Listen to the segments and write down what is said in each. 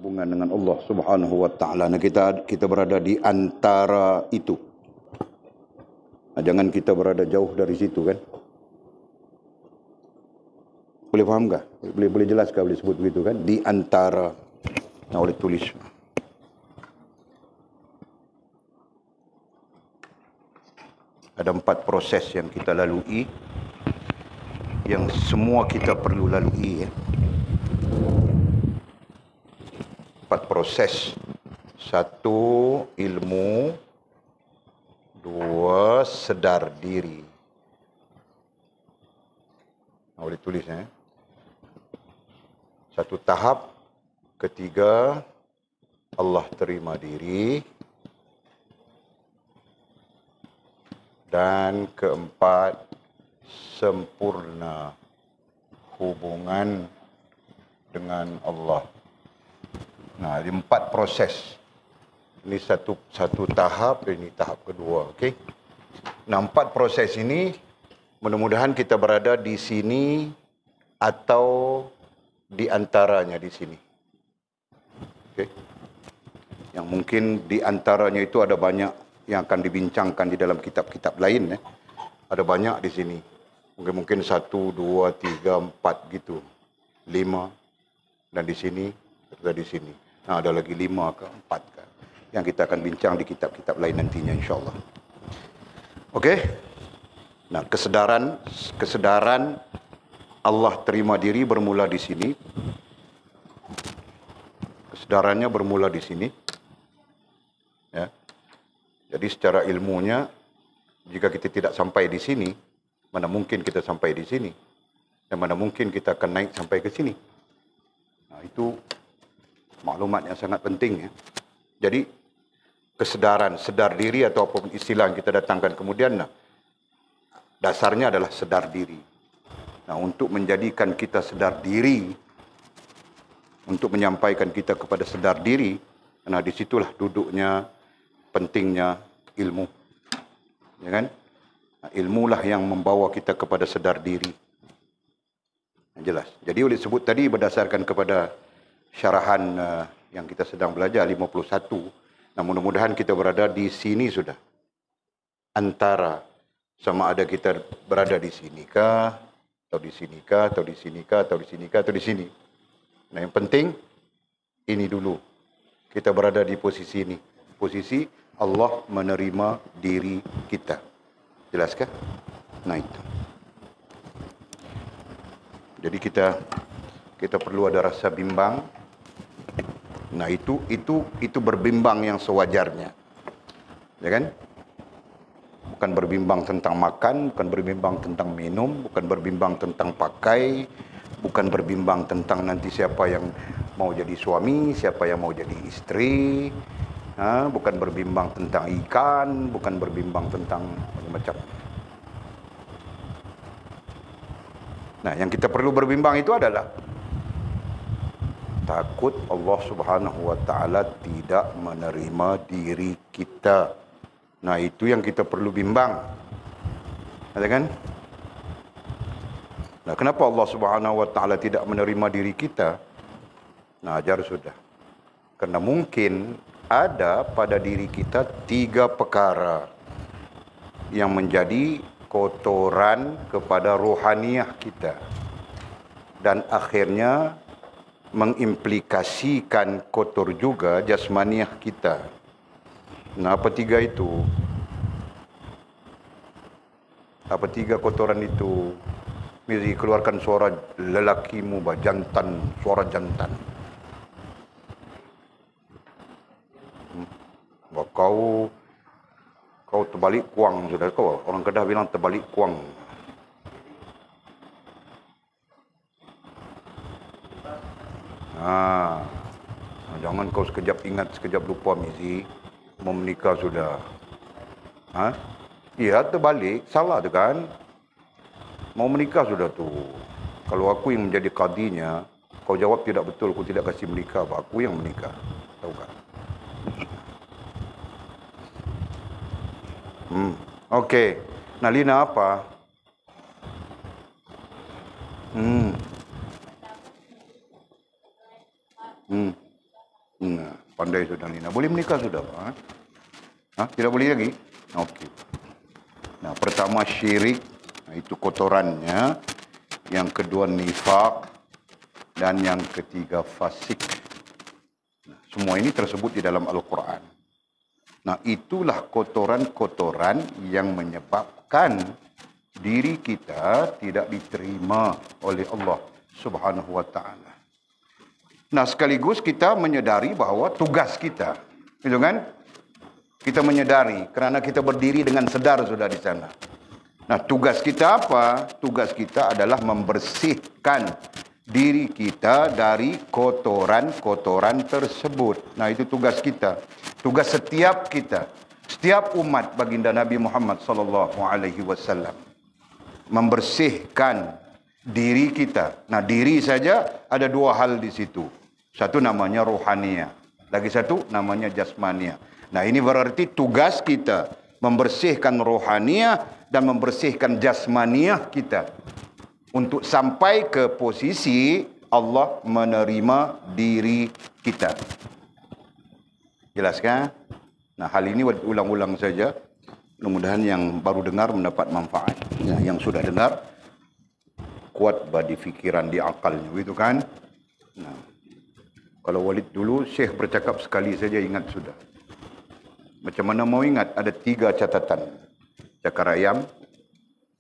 hubungan dengan Allah Subhanahu wa taala. Nah, kita berada di antara itu. Nah, jangan kita berada jauh dari situ kan. Boleh faham kah? Boleh jelaskan, boleh sebut begitu kan? Di antara. Nah, boleh tulis. Ada 4 proses yang kita lalui, yang semua kita perlu lalui ya. 4 proses. 1, ilmu. 2, sedar diri. Nah, boleh tulis ya. 1 tahap. 3, Allah terima diri. Dan 4, sempurna hubungan dengan Allah. Nah, ada 4 proses. Ini satu tahap, ini tahap kedua, okey. Nah, 4 proses ini mudah-mudahan kita berada di sini atau di antaranya di sini. Okey. Yang mungkin di antaranya itu ada banyak yang akan dibincangkan di dalam kitab-kitab lain. Ada banyak di sini. Mungkin 1, 2, 3, 4 gitu. 5. Dan di sini, serta di sini. Nah, ada lagi 5 ke 4 ke. Yang kita akan bincang di kitab-kitab lain nantinya insyaAllah. Okey. Nah, kesedaran Allah terima diri bermula di sini. Kesedarannya bermula di sini. Ya. Jadi secara ilmunya, jika kita tidak sampai di sini, mana mungkin kita sampai di sini. Dan mana mungkin kita akan naik sampai ke sini. Nah, itu maklumat yang sangat penting ya. Jadi kesedaran, sedar diri atau apapun istilah yang kita datangkan kemudian, nah, dasarnya adalah sedar diri. Nah, untuk menjadikan kita sedar diri, untuk menyampaikan kita kepada sedar diri, nah disitulah duduknya, pentingnya ilmu. Ya kan? Nah, ilmulah yang membawa kita kepada sedar diri. Jelas. Jadi oleh sebut tadi berdasarkan kepada syarahan yang kita sedang belajar 51. Nah, mudah-mudahan kita berada di sini sudah. Antara, sama ada kita berada di sinikah, atau di sinikah, atau di sinikah, atau di sinikah, atau di sini. Nah, yang penting ini dulu. Kita berada di posisi ini. Posisi Allah menerima diri kita. Jelaskah? Nah, itu. Jadi kita perlu ada rasa bimbang. Nah, itu berbimbang yang sewajarnya. Ya kan? Bukan berbimbang tentang makan, bukan berbimbang tentang minum, bukan berbimbang tentang pakai, bukan berbimbang tentang nanti siapa yang mau jadi suami, siapa yang mau jadi istri, bukan berbimbang tentang ikan, bukan berbimbang tentang macam-macam. Nah, yang kita perlu berbimbang itu adalah takut Allah Subhanahu wa taala tidak menerima diri kita. Nah, itu yang kita perlu bimbang. Ada kan? Nah, kenapa Allah Subhanahu wa taala tidak menerima diri kita? Nah, ajar sudah. Karena mungkin ada pada diri kita 3 perkara yang menjadi kotoran kepada rohaniah kita. Dan akhirnya mengimplikasikan kotor juga jasmaniah kita. Nah, apa 3 itu? Apa 3 kotoran itu? Mesti keluarkan suara lelakimu, jantan, suara jantan. Kau terbalik kuang sudah kau. Orang Kedah bilang terbalik kuang. Jangan kau sekejap ingat, sekejap lupa, Mizi. Mau menikah sudah. Iya, terbalik. Salah tu kan? Mau menikah sudah tu. Kalau aku yang menjadi qadinya, kau jawab tidak betul, aku tidak kasih menikah. Aku yang menikah. Tahu kan? Okey. Nah, Lina apa? Nah, pandai sudah Nina. Boleh menikah sudah, Pak? Tidak boleh lagi? Okey. Nah, pertama syirik, itu kotorannya. Yang kedua nifak. Dan yang ketiga fasik. Nah, semua ini tersebut di dalam Al-Quran. Nah, itulah kotoran-kotoran yang menyebabkan diri kita tidak diterima oleh Allah Subhanahu wa taala. Nah, sekaligus kita menyedari bahawa tugas kita, itu kan? Kita menyedari kerana kita berdiri dengan sedar sudah di sana. Nah, tugas kita apa? Tugas kita adalah membersihkan diri kita dari kotoran-kotoran tersebut. Nah, itu tugas kita. Tugas setiap kita, setiap umat baginda Nabi Muhammad sallallahu alaihi wasallam. Membersihkan diri kita. Nah, diri saja ada dua hal di situ. Satu namanya rohania, lagi satu namanya jasmania. Nah, ini berarti tugas kita membersihkan rohania dan membersihkan jasmania kita untuk sampai ke posisi Allah menerima diri kita. Jelas kan? Nah, hal ini ulang-ulang saja. Mudah-mudahan yang baru dengar mendapat manfaat. Nah, yang sudah dengar kuat di fikiran, di akalnya, begitu kan? Nah, kalau Walid dulu Syekh bercakap sekali saja ingat sudah. Macam mana mau ingat? Ada 3 catatan. Cakar ayam,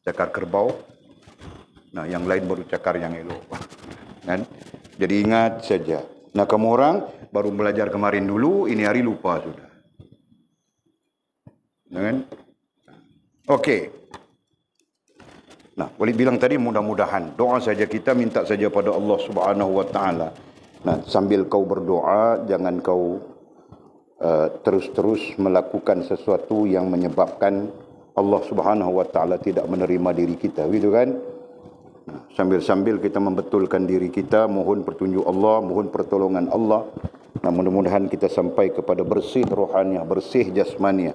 cakar kerbau. Nah, yang lain baru cakar yang elok. Kan? Jadi ingat saja. Nah, kamu orang baru belajar kemarin dulu, ini hari lupa sudah. Kan? Okey. Nah, Walid bilang tadi mudah-mudahan doa saja kita, minta saja pada Allah Subhanahu wa taala. Nah, sambil kau berdoa, jangan kau terus-terus melakukan sesuatu yang menyebabkan Allah Subhanahu wa taala tidak menerima diri kita, gitu kan? Nah, sambil-sambil kita membetulkan diri kita, mohon petunjuk Allah, mohon pertolongan Allah. Nah, mudah-mudahan kita sampai kepada bersih rohania, bersih jasmania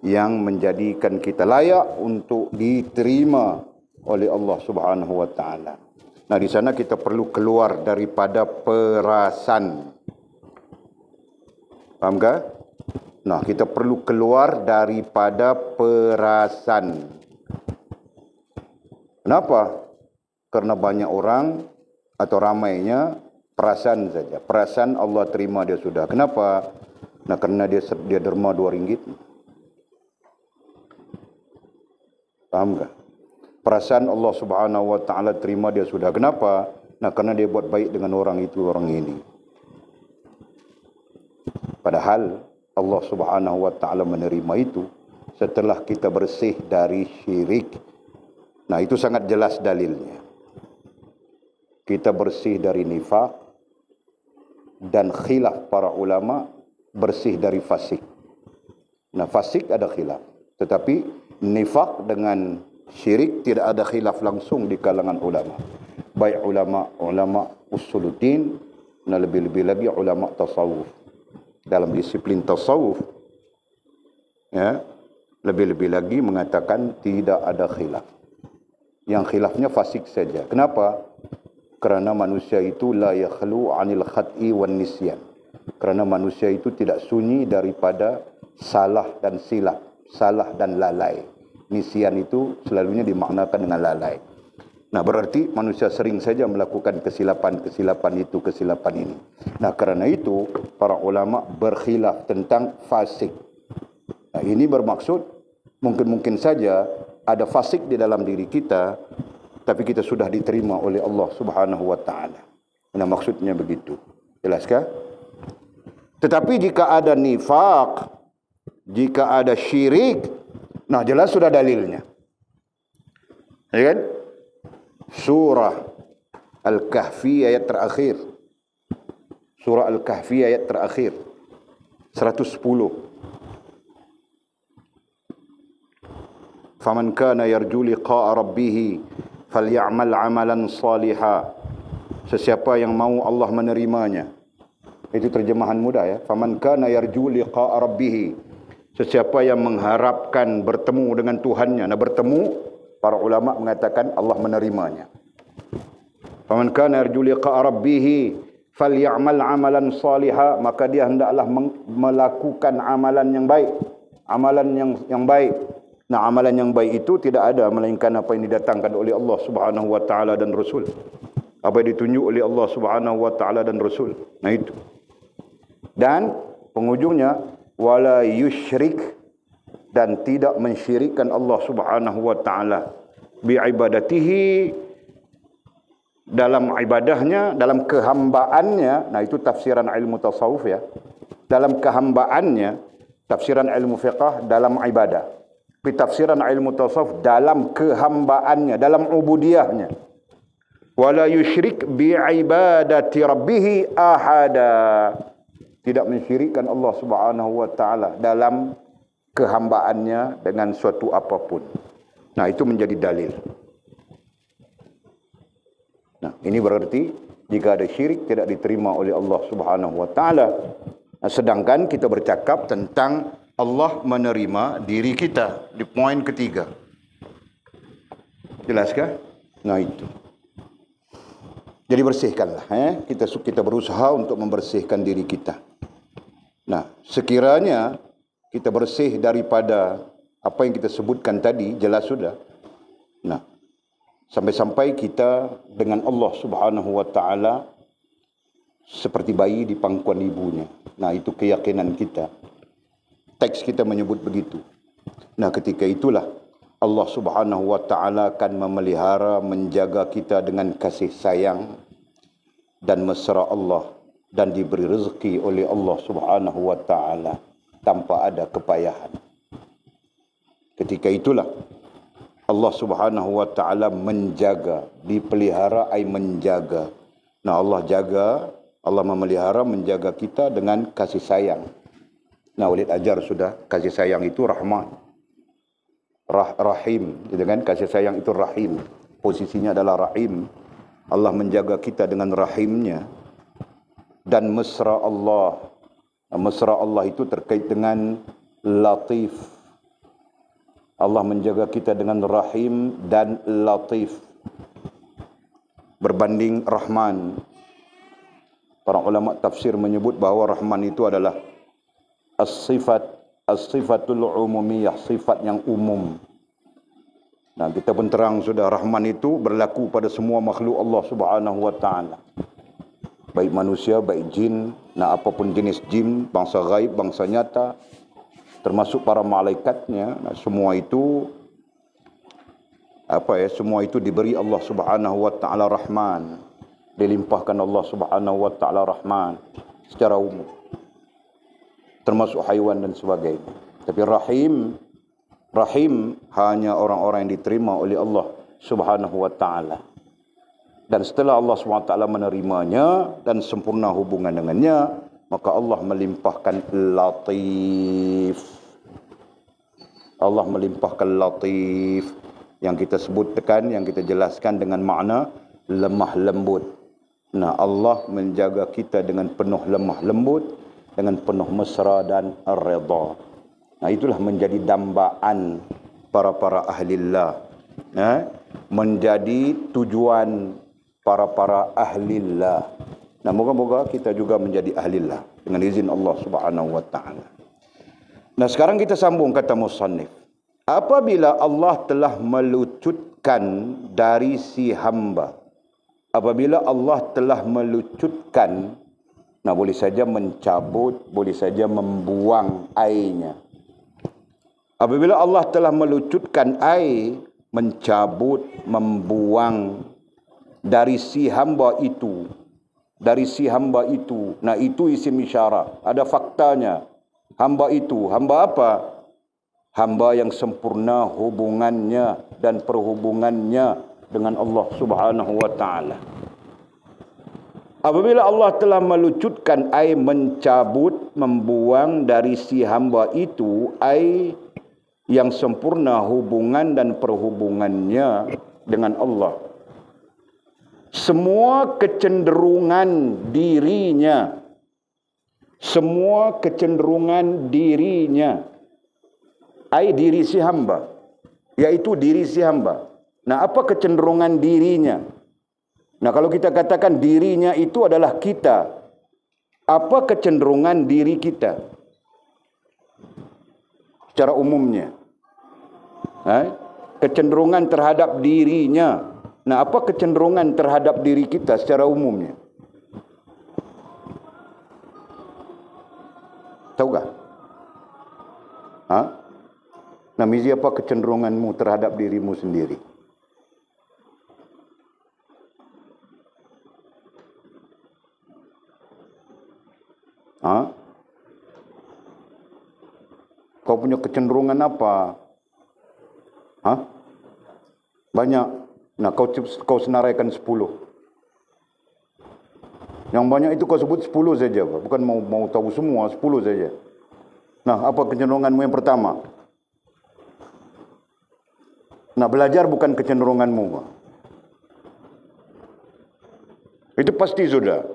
yang menjadikan kita layak untuk diterima oleh Allah Subhanahu wa taala. Nah, di sana kita perlu keluar daripada perasan. Faham ke? Nah, kita perlu keluar daripada perasan. Kenapa? Karena banyak orang atau ramainya perasan saja. Perasan Allah terima dia sudah. Kenapa? Nah, karena dia derma 2 ringgit. Faham ke? Perasaan Allah Subhanahu wa taala terima dia sudah. Kenapa? Nah, karena dia buat baik dengan orang itu, orang ini. Padahal Allah Subhanahu wa taala menerima itu setelah kita bersih dari syirik. Nah, itu sangat jelas dalilnya. Kita bersih dari nifak dan khilaf para ulama bersih dari fasik. Nah, fasik ada khilaf, tetapi nifak dengan syirik tidak ada khilaf langsung di kalangan ulama. Baik ulama usuluddin, dan lebih-lebih lagi ulama tasawuf. Dalam disiplin tasawuf, ya, lebih-lebih lagi mengatakan tidak ada khilaf. Yang khilafnya fasik saja. Kenapa? Kerana manusia itu la yakhlu anil khat'i wan nisyan. Kerana manusia itu tidak sunyi daripada salah dan silap, salah dan lalai. Nisyan itu selalunya dimaknakan dengan lalai. Nah, berarti manusia sering saja melakukan kesilapan itu, kesilapan ini. Nah, kerana itu para ulama berkhilaf tentang fasik. Nah, ini bermaksud mungkin saja ada fasik di dalam diri kita, tapi kita sudah diterima oleh Allah Subhanahu wa taala. Nah, maksudnya begitu. Jelaskah? Tetapi jika ada nifak, jika ada syirik, nah jelas sudah dalilnya. Ya kan? Surah Al-Kahfi ayat terakhir. Surah Al-Kahfi ayat terakhir. 110. Faman kana yarju liqa'a rabbih falyamal 'amalan salihan. Sesiapa yang mau Allah menerimanya. Itu terjemahan mudah ya. Faman kana yarju liqa'a rabbih. Sesiapa yang mengharapkan bertemu dengan Tuhannya. Nah, bertemu, para ulama mengatakan Allah menerimanya. Faman kana yarju liqa'a rabbih falyamal amalan salihah, maka dia hendaklah melakukan amalan yang baik. Amalan yang baik. Nah, amalan yang baik itu tidak ada melainkan apa yang didatangkan oleh Allah Subhanahu wa taala dan Rasul. Apa yang ditunjuk oleh Allah Subhanahu wa taala dan Rasul. Nah itu. Dan penghujungnya wala yusyrik, dan tidak mensyirikkan Allah Subhanahu wa taala bi ibadatihi, dalam ibadahnya, dalam kehambaannya. Nah itu tafsiran ilmu tasawuf ya. Dalam kehambaannya, tafsiran ilmu fiqh dalam ibadah. Tafsiran ilmu tasawuf dalam kehambaannya, dalam ubudiyahnya. Wala yusyrik bi ibadati rabbih ahada. Tidak mensyirikkan Allah Subhanahu wa taala dalam kehambaannya dengan suatu apapun. Nah, itu menjadi dalil. Nah, ini berarti jika ada syirik tidak diterima oleh Allah Subhanahu wa taala. Nah, sedangkan kita bercakap tentang Allah menerima diri kita di poin ketiga. Jelaskah? Nah, itu. Jadi bersihkanlah, kita berusaha untuk membersihkan diri kita. Nah, sekiranya kita bersih daripada apa yang kita sebutkan tadi, jelas sudah. Nah, sampai-sampai kita dengan Allah Subhanahu wa taala seperti bayi di pangkuan ibunya. Nah, itu keyakinan kita. Teks kita menyebut begitu. Nah, ketika itulah Allah Subhanahu wa taala akan memelihara, menjaga kita dengan kasih sayang dan mesra Allah, dan diberi rezeki oleh Allah Subhanahu wa taala tanpa ada kepayahan. Ketika itulah Allah Subhanahu wa taala menjaga, dipelihara ai menjaga. Nah, Allah jaga, Allah memelihara, menjaga kita dengan kasih sayang. Nah, Walid ajar sudah, kasih sayang itu rahman. Rahim, gitu kan? Kasih sayang itu rahim. Posisinya adalah rahim. Allah menjaga kita dengan rahimnya. Dan mesra Allah. Mesra Allah itu terkait dengan latif. Allah menjaga kita dengan rahim dan latif. Berbanding rahman. Para ulama tafsir menyebut bahawa rahman itu adalah as-sifatul umumiyah, sifat yang umum. Nah, kita pun terang sudah, rahman itu berlaku pada semua makhluk Allah Subhanahu wa taala. Baik manusia, baik jin, nah apapun jenis jin, bangsa gaib, bangsa nyata, termasuk para malaikatnya, nah, semua itu semua itu diberi Allah Subhanahu wa taala rahman. Dilimpahkan Allah Subhanahu wa taala rahman secara umum. Termasuk haiwan dan sebagainya. Tapi rahim hanya orang-orang yang diterima oleh Allah Subhanahu wa taala. Dan setelah Allah SWT menerimanya dan sempurna hubungan dengannya, maka Allah melimpahkan latif. Allah melimpahkan latif yang kita sebutkan, yang kita jelaskan dengan makna lemah lembut. Nah, Allah menjaga kita dengan penuh lemah lembut, dengan penuh mesra dan redha. Nah, itulah menjadi dambaan para ahlillah. Menjadi tujuan para ahlillah. Nah, moga-moga kita juga menjadi ahlillah dengan izin Allah Subhanahu wa taala. Nah, sekarang kita sambung kata musannif. Apabila Allah telah melucutkan dari si hamba, apabila Allah telah melucutkan, nah boleh saja mencabut, boleh saja membuang airnya. Apabila Allah telah melucutkan air, mencabut, membuang dari si hamba itu, nah itu isim isyarat, ada faktanya. Hamba itu, hamba apa? Hamba yang sempurna hubungannya dan perhubungannya dengan Allah Subhanahu wa taala. Apabila Allah telah melucutkan air, mencabut, membuang dari si hamba itu air yang sempurna hubungan dan perhubungannya dengan Allah, semua kecenderungan dirinya, ai diri si hamba, yaitu diri si hamba. Nah, apa kecenderungan dirinya? Nah, kalau kita katakan dirinya itu adalah kita, apa kecenderungan diri kita secara umumnya? Kecenderungan terhadap dirinya. Nah, apa kecenderungan terhadap diri kita secara umumnya? Tahu tak? Nah, Mizi, apa kecenderunganmu terhadap dirimu sendiri? Kau punya kecenderungan apa? Banyak. Nah, kau senaraikan 10. Yang banyak itu kau sebut 10 saja. Bukan mau tahu semua, 10 saja. Nah, apa kecenderunganmu yang pertama? Nah, belajar bukan kecenderunganmu. Itu pasti sudah.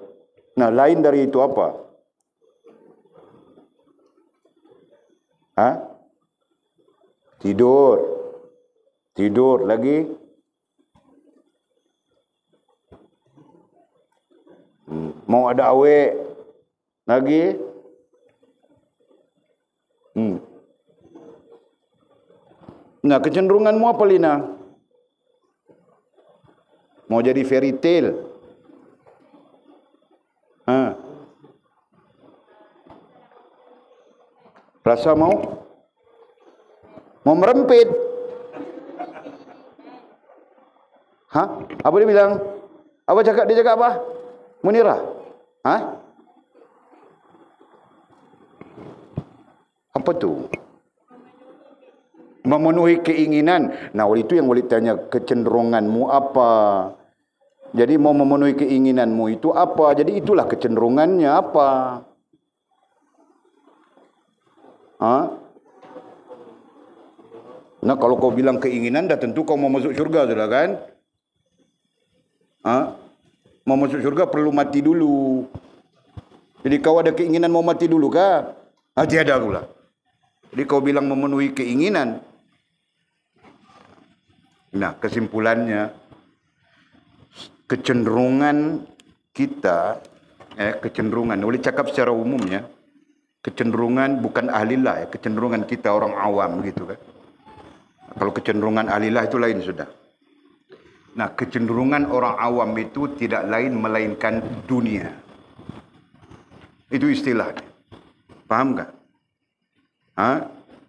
Nah, lain dari itu apa? Tidur lagi. Mau ada awek lagi. Nah, kecenderunganmu apa, Lina? Mau jadi fairy tale? Rasa mau merempit? Apa dia bilang? Apa dia cakap apa? Munirah? Apa tu? Memenuhi keinginan. Nah, itu yang boleh tanya, kecenderunganmu apa? Jadi mau memenuhi keinginanmu itu apa? Jadi itulah kecenderungannya apa? Nah, kalau kau bilang keinginan, dah tentu kau mau masuk syurga sudah kan? Mau masuk syurga perlu mati dulu. Jadi kau ada keinginan mau mati dulu kah? Tiada pula. Jadi kau bilang memenuhi keinginan. Nah, kesimpulannya, kecenderungan kita, kecenderungan, boleh cakap secara umumnya, kecenderungan bukan ahlilah, kecenderungan kita orang awam gitu kan. Kalau kecenderungan ahlilah itu lain sudah. Nah, kecenderungan orang awam itu tidak lain melainkan dunia. Itu istilahnya. Faham tak?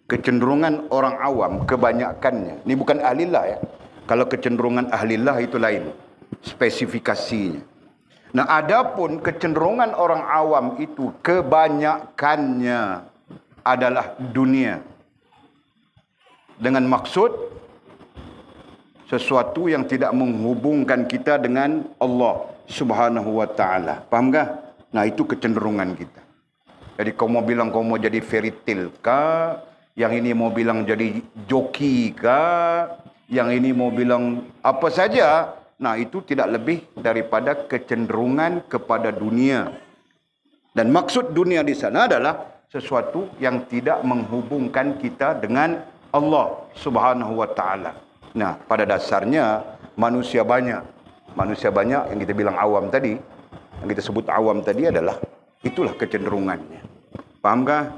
Kecenderungan orang awam kebanyakannya. Ini bukan ahlilah ya. Kalau kecenderungan ahlilah itu lain spesifikasinya. Nah, adapun kecenderungan orang awam itu kebanyakannya adalah dunia. Dengan maksud sesuatu yang tidak menghubungkan kita dengan Allah Subhanahu wa taala. Faham tak? Nah, itu kecenderungan kita. Jadi kau mau bilang kau mau jadi fairy tale kah? Yang ini mau bilang jadi joki kah? Yang ini mau bilang apa saja? Nah, itu tidak lebih daripada kecenderungan kepada dunia. Dan maksud dunia di sana adalah sesuatu yang tidak menghubungkan kita dengan Allah Subhanahu wa taala. Nah, pada dasarnya manusia banyak yang kita bilang awam tadi, yang kita sebut awam tadi adalah itulah kecenderungannya. Fahamkah?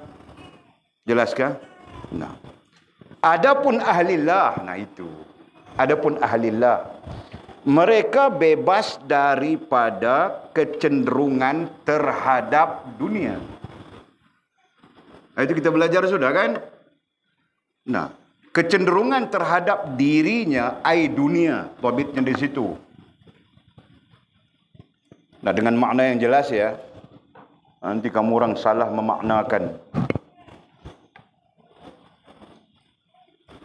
Jelaskah? Nah, adapun ahlillah, nah itu. Adapun ahlillah, mereka bebas daripada kecenderungan terhadap dunia. Nah, itu kita belajar sudah kan? Nah, kecenderungan terhadap dirinya ai dunia, tabitnya di situ. Nah, dengan makna yang jelas ya. Nanti kamu orang salah memaknakan.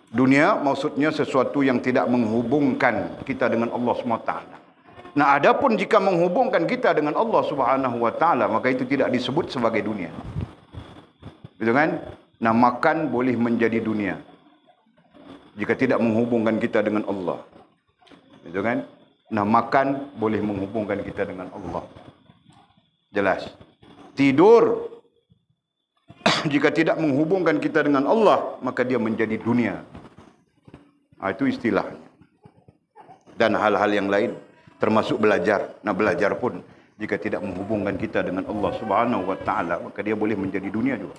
Dunia maksudnya sesuatu yang tidak menghubungkan kita dengan Allah SWT. Nah, adapun jika menghubungkan kita dengan Allah Subhanahu wa taala, maka itu tidak disebut sebagai dunia. Gitu kan? Nah, makan boleh menjadi dunia jika tidak menghubungkan kita dengan Allah. Gitu kan? Nah, makan boleh menghubungkan kita dengan Allah. Jelas. Tidur jika tidak menghubungkan kita dengan Allah, maka dia menjadi dunia. Itu istilahnya. Dan hal-hal yang lain. termasuk belajar. Nah, belajar pun jika tidak menghubungkan kita dengan Allah Subhanahu wa taala, maka dia boleh menjadi dunia juga.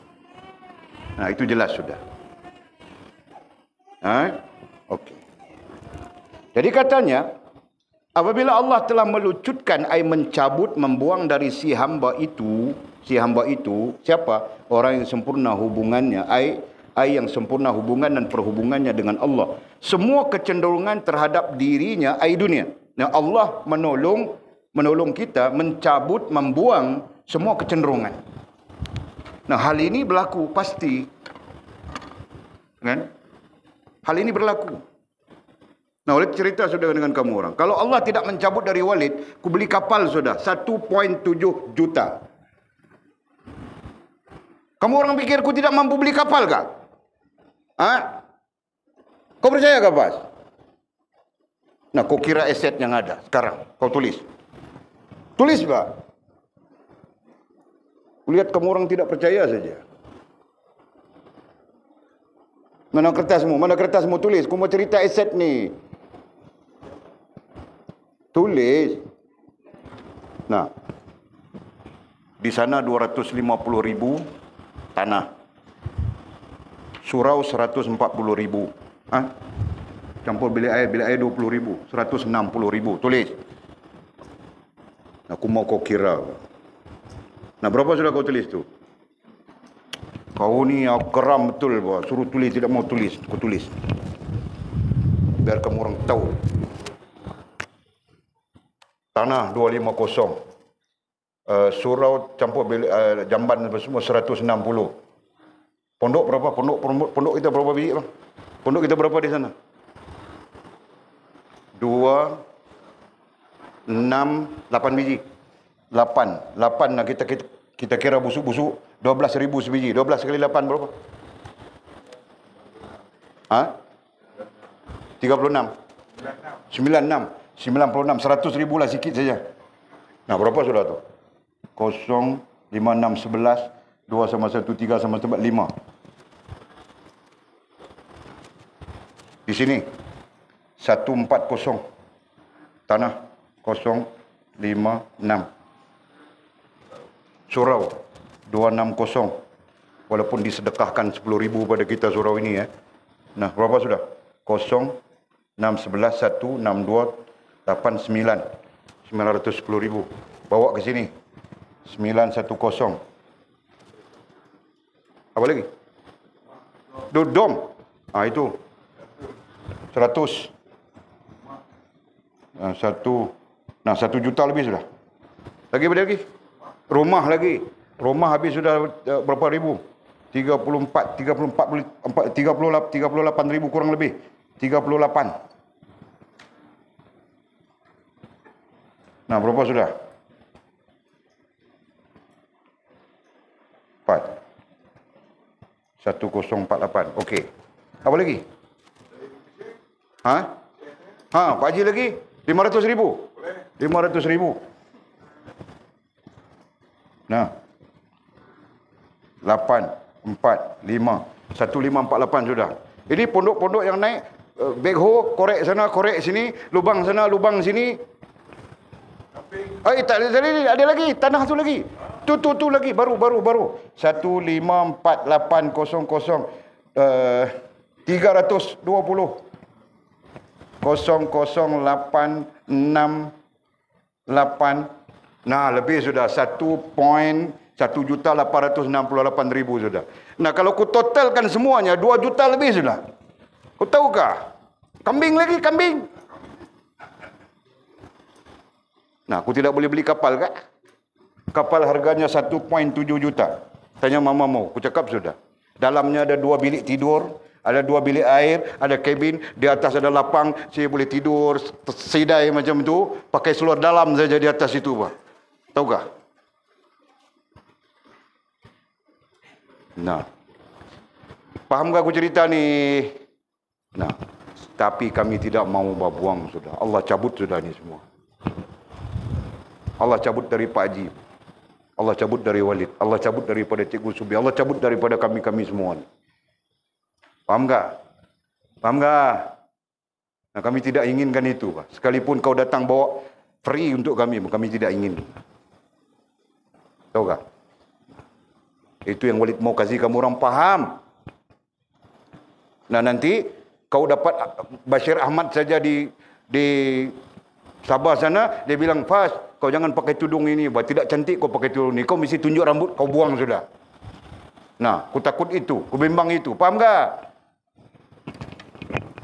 Nah, itu jelas sudah. Okey. Jadi katanya, apabila Allah telah melucutkan, mencabut, membuang dari si hamba itu, siapa? Orang yang sempurna hubungannya, yang sempurna hubungan dan perhubungannya dengan Allah. Semua kecenderungan terhadap dirinya, dunia. Nah, Allah menolong kita, mencabut, membuang semua kecenderungan. Nah, hal ini berlaku pasti. Kan? Hal ini berlaku. Nah, Walid cerita sudah dengan kamu orang. Kalau Allah tidak mencabut dari Walid, ku beli kapal sudah 1.7 juta. Kamu orang pikir ku tidak mampu beli kapal kah? Kau percaya kah, Bas? Nah, kau kira aset yang ada sekarang. Kau tulis. Tulis, Pak. Lihat kamu orang tidak percaya saja. Mana kertasmu? Mana kertasmu? Tulis. Kau mau cerita aset ni. Tulis. Nah, di sana 250.000 tanah. Surau 140.000. Campur bilik air 20.000. 160.000. Tulis. Aku mau kau kira. Nah, berapa sudah kau tulis tu? Kau ni aku geram betul, bah. Suruh tulis, tidak mau tulis. Kau tulis. Biar kamu orang tahu. Tanah 250. Surau campur bilik, jamban semua 160. Pondok berapa? Pondok kita berapa biji, bang? Pondok kita berapa di sana? 2, 6, 8 biji. 8 lah kita kira busuk-busuk 12.000 sebiji. 12 kali 8 berapa? 36. 96. 100.000 lah sikit saja. Nah, berapa sudah tu? 0, 5, 6, 11. 2 sama 1, 3 sama 4, 5. Di sini 140. Tanah 0, 5, 6. Surau 260. Walaupun disedekahkan 10.000 pada kita surau ini, Nah, berapa sudah? 0, 6, 11, 1, 6, 2, 8, 9. 910.000. Bawa ke sini. 910. Apa lagi? Dom. Itu. 100. 1 juta lebih sudah. Lagi. Rumah lagi. Rumah habis sudah berapa ribu? 38.000 kurang lebih. 38. Nah, berapa sudah? 4. 1048. Okey. Apa lagi? Pak Haji lagi? 500.000. 500.000. Nah. 8, 4, 5. 1548 sudah. Ini pondok-pondok yang naik, backhoe, korek sana, korek sini, lubang sana, lubang sini. Tak ada lagi, tanah tu lagi. Tu lagi, baru. 15480 320 00868. Nah, lebih sudah 1.1.868.000 sudah. Nah, kalau ku totalkan semuanya 2 juta lebih sudah. Kau tahukah? Kambing lagi, kambing. Nah, aku tidak boleh beli kapal kan? Kapal harganya 1.7 juta. Tanya mama mau, aku cakap sudah. Dalamnya ada 2 bilik tidur, ada 2 bilik air, ada kabin, di atas ada lapang, saya boleh tidur sedai macam tu, pakai seluar dalam saja di atas itu, Pak. Tahukah? Nah. Faham tak aku cerita ni? Nah, tapi kami tidak mau buang sudah. Allah cabut sudah ni semua. Allah cabut dari Pak Haji. Allah cabut dari Walid. Allah cabut daripada Cikgu Subi. Allah cabut daripada kami-kami semua. Faham tak? Faham tak? Nah, kami tidak inginkan itu, Pak. Sekalipun kau datang bawa free untuk kami tidak ingin. Tahu tak? Itu yang Walid mau kasih kamu orang faham. Nah nanti kau dapat Bashir Ahmad saja di Sabah sana, dia bilang, Fas, kau jangan pakai tudung ini, tidak cantik kau pakai tudung ini, kau mesti tunjuk rambut, kau buang sudah. Nah, aku takut itu, aku bimbang itu, faham tak?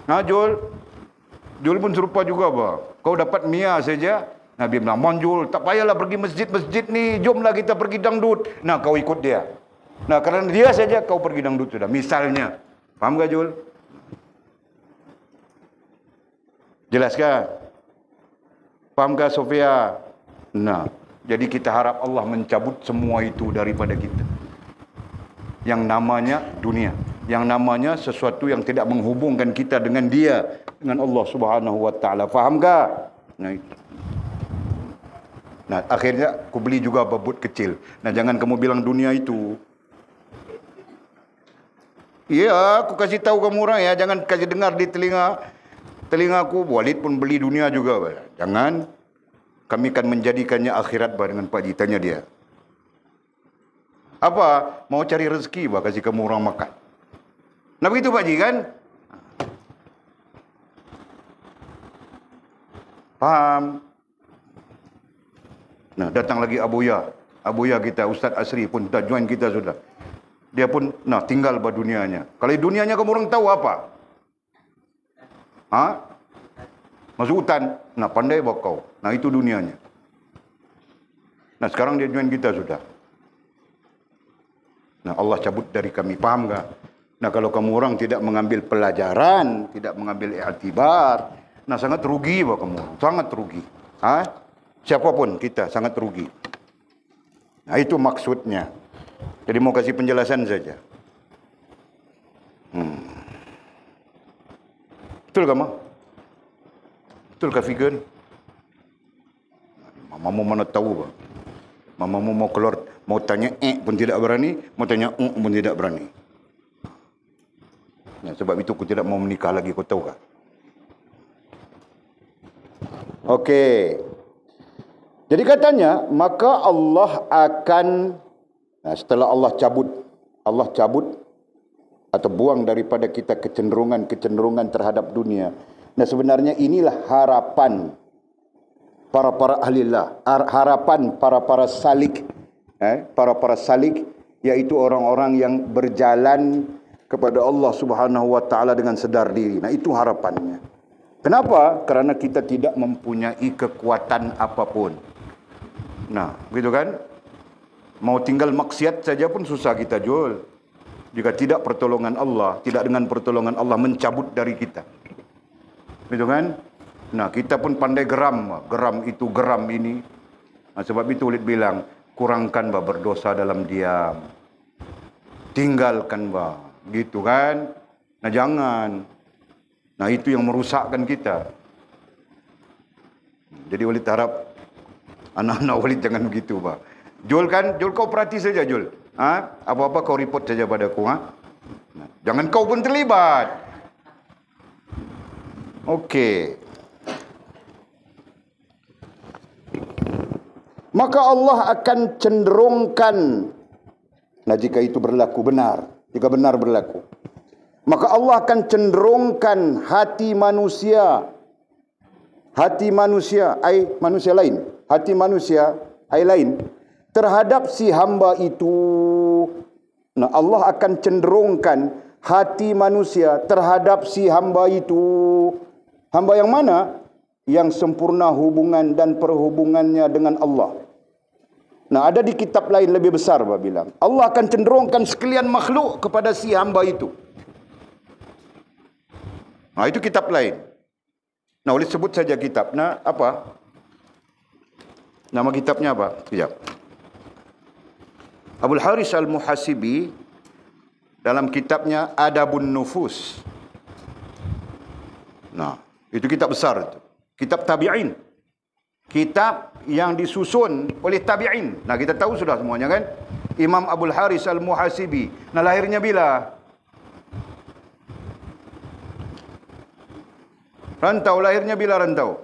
Nah, Jul pun serupa juga, bah. Kau dapat Mia saja, Nabi bilang, Manjul, tak payahlah pergi masjid-masjid ni, jomlah kita pergi dangdut. Nah, kau ikut dia. Nah, kerana dia saja kau pergi dangdut sudah, misalnya. Faham tak, Jul? Jelaskah? Fahamkah Sofia? Nah, jadi kita harap Allah mencabut semua itu daripada kita. Yang namanya dunia, yang namanya sesuatu yang tidak menghubungkan kita dengan Dia, dengan Allah Subhanahu wa taala. Fahamkah? Nah, itu. Nah, akhirnya aku beli juga babut kecil. Nah, jangan kamu bilang dunia itu. Iya, aku kasih tahu kamu orang ya, jangan kasih dengar di telingaku. Walid pun beli dunia juga. Jangan. Kami akan menjadikannya akhirat dengan Pak Ji. Tanya dia. Apa? Mau cari rezeki, kasih kamu orang makan. Nah begitu Pak Ji kan? Faham? Nah datang lagi Abuya kita, Ustaz Asri pun dah join kita sudah. Dia pun tinggal dunianya. Kalau dunianya kamu orang tahu apa? Masuk hutan. Nah, pandai kau. Nah, itu dunianya. Nah, sekarang dia join kita sudah. Nah, Allah cabut dari kami. Faham tak? Nah, kalau kamu orang tidak mengambil pelajaran, tidak mengambil i'tibar, nah sangat rugi kamu. Sangat rugi. Siapapun kita sangat rugi. Nah, itu maksudnya. Jadi mau kasih penjelasan saja. Betul tak, Ma? Betul ke figure ni? Mamamu mana tahu, Bang. Mamamu mau keluar, mau tanya pun tidak berani, mau tanya pun tidak berani. Ya, sebab itu aku tidak mau menikah lagi, kau tahu tak? Okey. Jadi katanya, maka Allah akan, setelah Allah cabut atau buang daripada kita kecenderungan terhadap dunia. Nah sebenarnya inilah harapan para ahlilah, harapan para salik, para salik, yaitu orang-orang yang berjalan kepada Allah Subhanahu wa taala dengan sedar diri. Nah itu harapannya. Kenapa? Kerana kita tidak mempunyai kekuatan apapun. Nah, begitu kan? Mau tinggal maksiat saja pun susah kita jual. Jika tidak pertolongan Allah, tidak dengan pertolongan Allah mencabut dari kita. Betul kan? Nah, kita pun pandai geram itu, geram ini. Nah, sebab itu Walid bilang, kurangkan berdosa dalam diam. Tinggalkan gitu kan? Nah, jangan. Nah, itu yang merusakkan kita. Jadi Walid harap anak-anak Walid jangan begitu, Jul kan? Jul kau perhati saja, Jul. Apa-apa kau report saja padaku, Nah, jangan kau pun terlibat. Okey. Maka Allah akan cenderungkan, nah jika itu berlaku benar, jika benar berlaku, maka Allah akan cenderungkan hati manusia lain terhadap si hamba itu. Nah, Allah akan cenderungkan hati manusia terhadap si hamba itu. Hamba yang mana? Yang sempurna hubungan dan perhubungannya dengan Allah. Nah, ada di kitab lain lebih besar, bilang Allah akan cenderungkan sekalian makhluk kepada si hamba itu. Nah, itu kitab lain. Nah, boleh sebut saja kitab. Nah, apa? Nama kitabnya apa? Sekejap. Abul Haris Al-Muhasibi dalam kitabnya Adabun Nufus. Nah, itu kitab besar itu. Kitab tabi'in. Kitab yang disusun oleh tabi'in. Nah, kita tahu sudah semuanya kan? Imam Abul Haris Al-Muhasibi. Nah, lahirnya bila? Rantau, lahirnya bila rantau?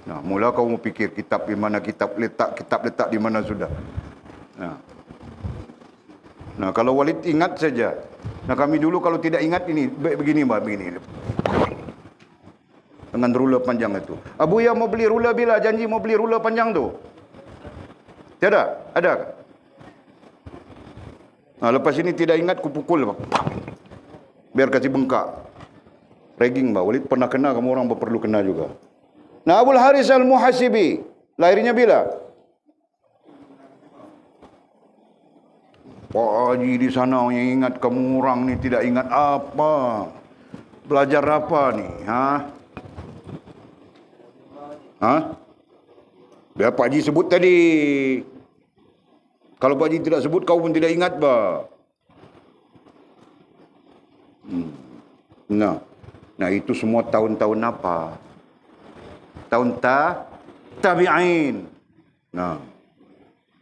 Nah, mula kau mau fikir kitab di mana, kitab letak di mana sudah. Nah, kalau Walid ingat saja. Nah, kami dulu kalau tidak ingat ini begini Mbak, begini. Dengan ruler panjang itu. Abu ya mau beli ruler bila janji mau beli ruler panjang tu? Tiada? Ada? Nah, lepas ini tidak ingat ku pukul Mbak. Biar kasih bengkak. Ragging Mbak. Walid pernah kena, kamu orang perlu kena juga. Nah, Abul Haris Al-Muhasibi lahirnya bila? Pak Haji di sana yang ingat, kamu orang ni tidak ingat apa? Belajar apa ni? Biar Pak Haji sebut tadi. Kalau Pak Haji tidak sebut, kau pun tidak ingat bah. Nah itu semua tahun-tahun apa? Tahun tabi'in. Nah,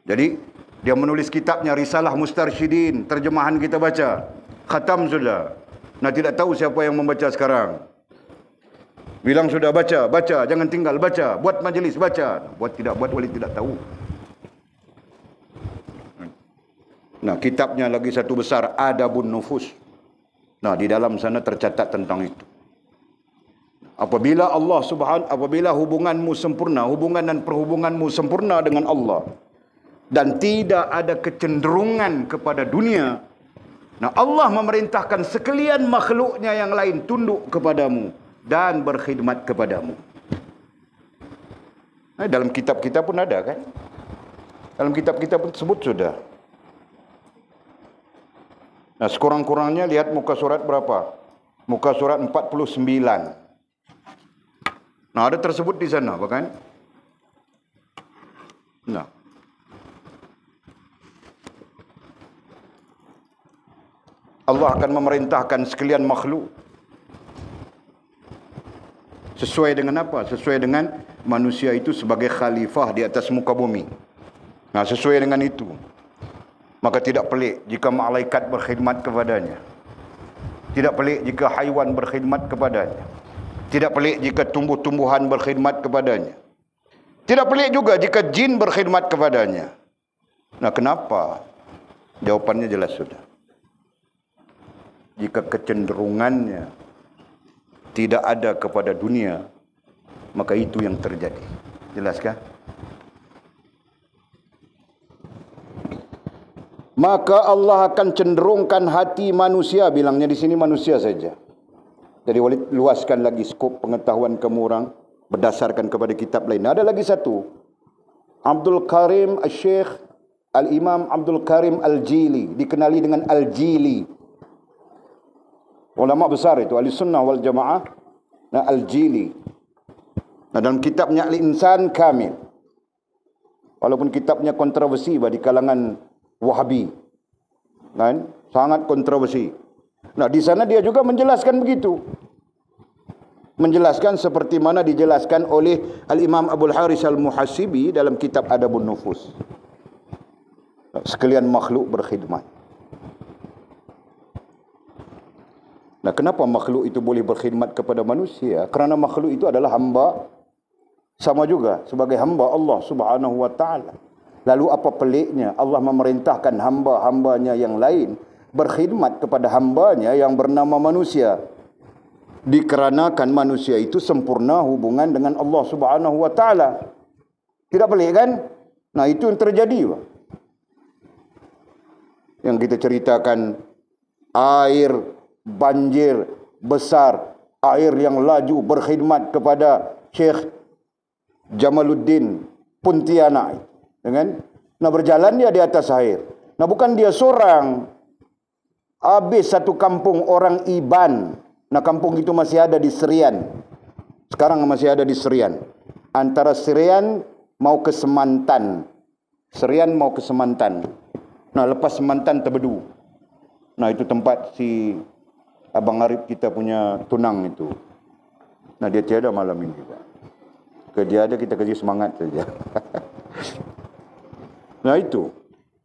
jadi dia menulis kitabnya Risalah Mustarsyidin, terjemahan kita baca. Khatam sudah. Nah, tidak tahu siapa yang membaca sekarang. Bilang sudah baca, jangan tinggal baca, buat majlis baca. Buat tidak buat, Walid tidak tahu. Nah, kitabnya lagi satu besar, Adabun Nufus. Nah, di dalam sana tercatat tentang itu. Apabila apabila hubunganmu sempurna, hubungan dan perhubunganmu sempurna dengan Allah, dan tidak ada kecenderungan kepada dunia, nah Allah memerintahkan sekalian makhluknya yang lain tunduk kepadamu dan berkhidmat kepadamu. Nah, dalam kitab-kitab pun ada kan? Dalam kitab-kitab pun sebut sudah. Nah, sekurang-kurangnya lihat muka surat berapa? Muka surat 49. Nah, ada tersebut di sana, bukan? Nah, Allah akan memerintahkan sekalian makhluk. Sesuai dengan apa? Sesuai dengan manusia itu sebagai khalifah di atas muka bumi. Nah, sesuai dengan itu. Maka tidak pelik jika malaikat berkhidmat kepadanya. Tidak pelik jika haiwan berkhidmat kepadanya. Tidak pelik jika tumbuh-tumbuhan berkhidmat kepadanya. Tidak pelik juga jika jin berkhidmat kepadanya. Nah, kenapa? Jawapannya jelas sudah. Jika kecenderungannya tidak ada kepada dunia, maka itu yang terjadi. Jelaskah? Maka Allah akan cenderungkan hati manusia, bilangnya di sini manusia saja. Jadi Walid luaskan lagi skop pengetahuan kamu orang berdasarkan kepada kitab lain. Ada lagi satu. Abdul Karim Al-Syekh Al-Imam Abdul Karim Al-Jili, dikenali dengan Al-Jili. Ulama besar itu, Ahli Sunnah wal Jamaah. Nah, Al-Jili. Nah, dalam kitabnya Al-Insan Kamil. Walaupun kitabnya kontroversi di kalangan Wahabi. Kan? Sangat kontroversi. Nah, di sana dia juga menjelaskan begitu. Menjelaskan seperti mana dijelaskan oleh Al-Imam Abul Haris Al-Muhasibi dalam kitab Adabun Nufus. Sekalian makhluk berkhidmat. Nah, kenapa makhluk itu boleh berkhidmat kepada manusia? Kerana makhluk itu adalah hamba, sama juga sebagai hamba Allah Subhanahu wa taala. Lalu apa peliknya Allah memerintahkan hamba-hambanya yang lain berkhidmat kepada hambanya yang bernama manusia? Dikarenakan manusia itu sempurna hubungan dengan Allah Subhanahu wa taala. Tidak pelik kan? Nah, itu yang terjadi, Pak. Yang kita ceritakan air banjir besar, air yang laju berkhidmat kepada Syekh Jamaluddin Pontianak, kan? Nah, berjalan dia di atas air. Nah, bukan dia seorang. Habis satu kampung orang Iban. Nah, kampung itu masih ada di Serian. Sekarang masih ada di Serian. Antara Serian mau ke Semantan. Serian mau ke Semantan. Nah, lepas Semantan Tebedu. Nah, itu tempat si Abang Arif kita punya tunang itu. Nah, dia tiada malam ini, Pak. Dia ada, kita kasih semangat saja. Nah, itu.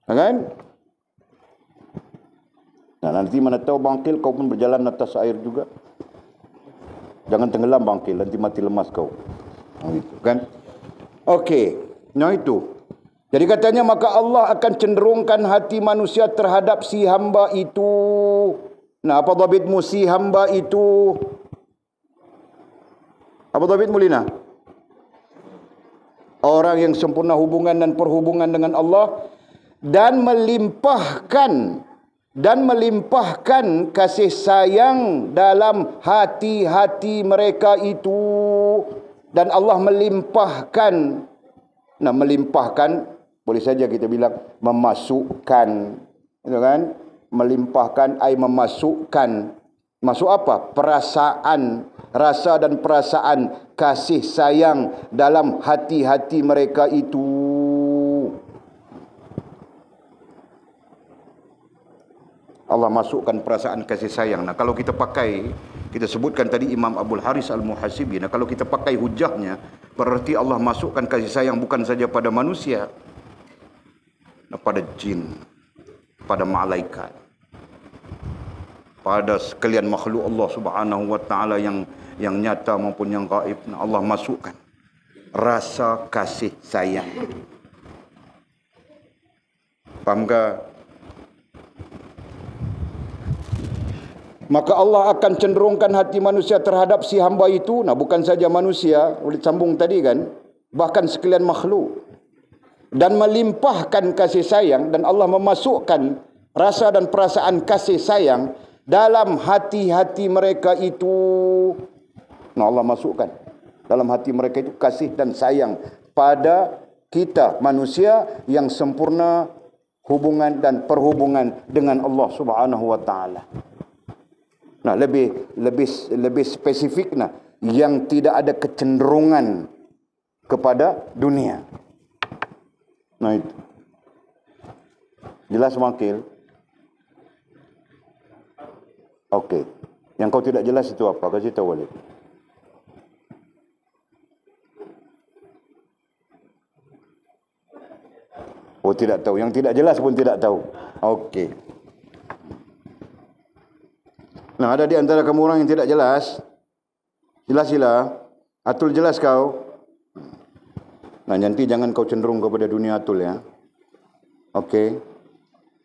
Kan? Nah, nanti mana tahu bangkil kau pun berjalan atas air juga. Jangan tenggelam bangkil, nanti mati lemas kau. Itu kan. Okey. Nah itu. Jadi katanya maka Allah akan cenderungkan hati manusia terhadap si hamba itu. Nah, apa dhabitmu si hamba itu? Apa dhabit Mulina? Orang yang sempurna hubungan dan perhubungan dengan Allah dan melimpahkan kasih sayang dalam hati-hati mereka itu. Dan Allah melimpahkan. Nah, melimpahkan boleh saja kita bilang memasukkan, gitu kan? Melimpahkan ay memasukkan. Masuk apa? Perasaan, rasa dan perasaan kasih sayang dalam hati-hati mereka itu. Allah masukkan perasaan kasih sayang. Nah, kalau kita pakai, kita sebutkan tadi Imam Abdul Haris Al-Muhasibi. Nah, kalau kita pakai hujahnya, berarti Allah masukkan kasih sayang bukan saja pada manusia, nah, pada jin, pada malaikat, pada sekalian makhluk Allah Subhanahu wa taala yang nyata maupun yang gaib. Nah, Allah masukkan rasa kasih sayang. Faham ke? Maka Allah akan cenderungkan hati manusia terhadap si hamba itu. Nah, bukan saja manusia, boleh sambung tadi kan, bahkan sekalian makhluk. Dan melimpahkan kasih sayang, dan Allah memasukkan rasa dan perasaan kasih sayang dalam hati-hati mereka itu. Nah, Allah masukkan dalam hati mereka itu kasih dan sayang pada kita manusia yang sempurna hubungan dan perhubungan dengan Allah Subhanahu wa taala. Nah, lebih spesifik, nah, yang tidak ada kecenderungan kepada dunia. Nah, itu. Jelas Makil? Okey. Yang kau tidak jelas itu apa? Kasih tahu boleh. Oh, tidak tahu. Yang tidak jelas pun tidak tahu. Okey. Nah, ada di antara kamu orang yang tidak jelas. Jelas sila. Atul jelas kau. Nah, nanti jangan kau cenderung kepada dunia Atul ya. Okey.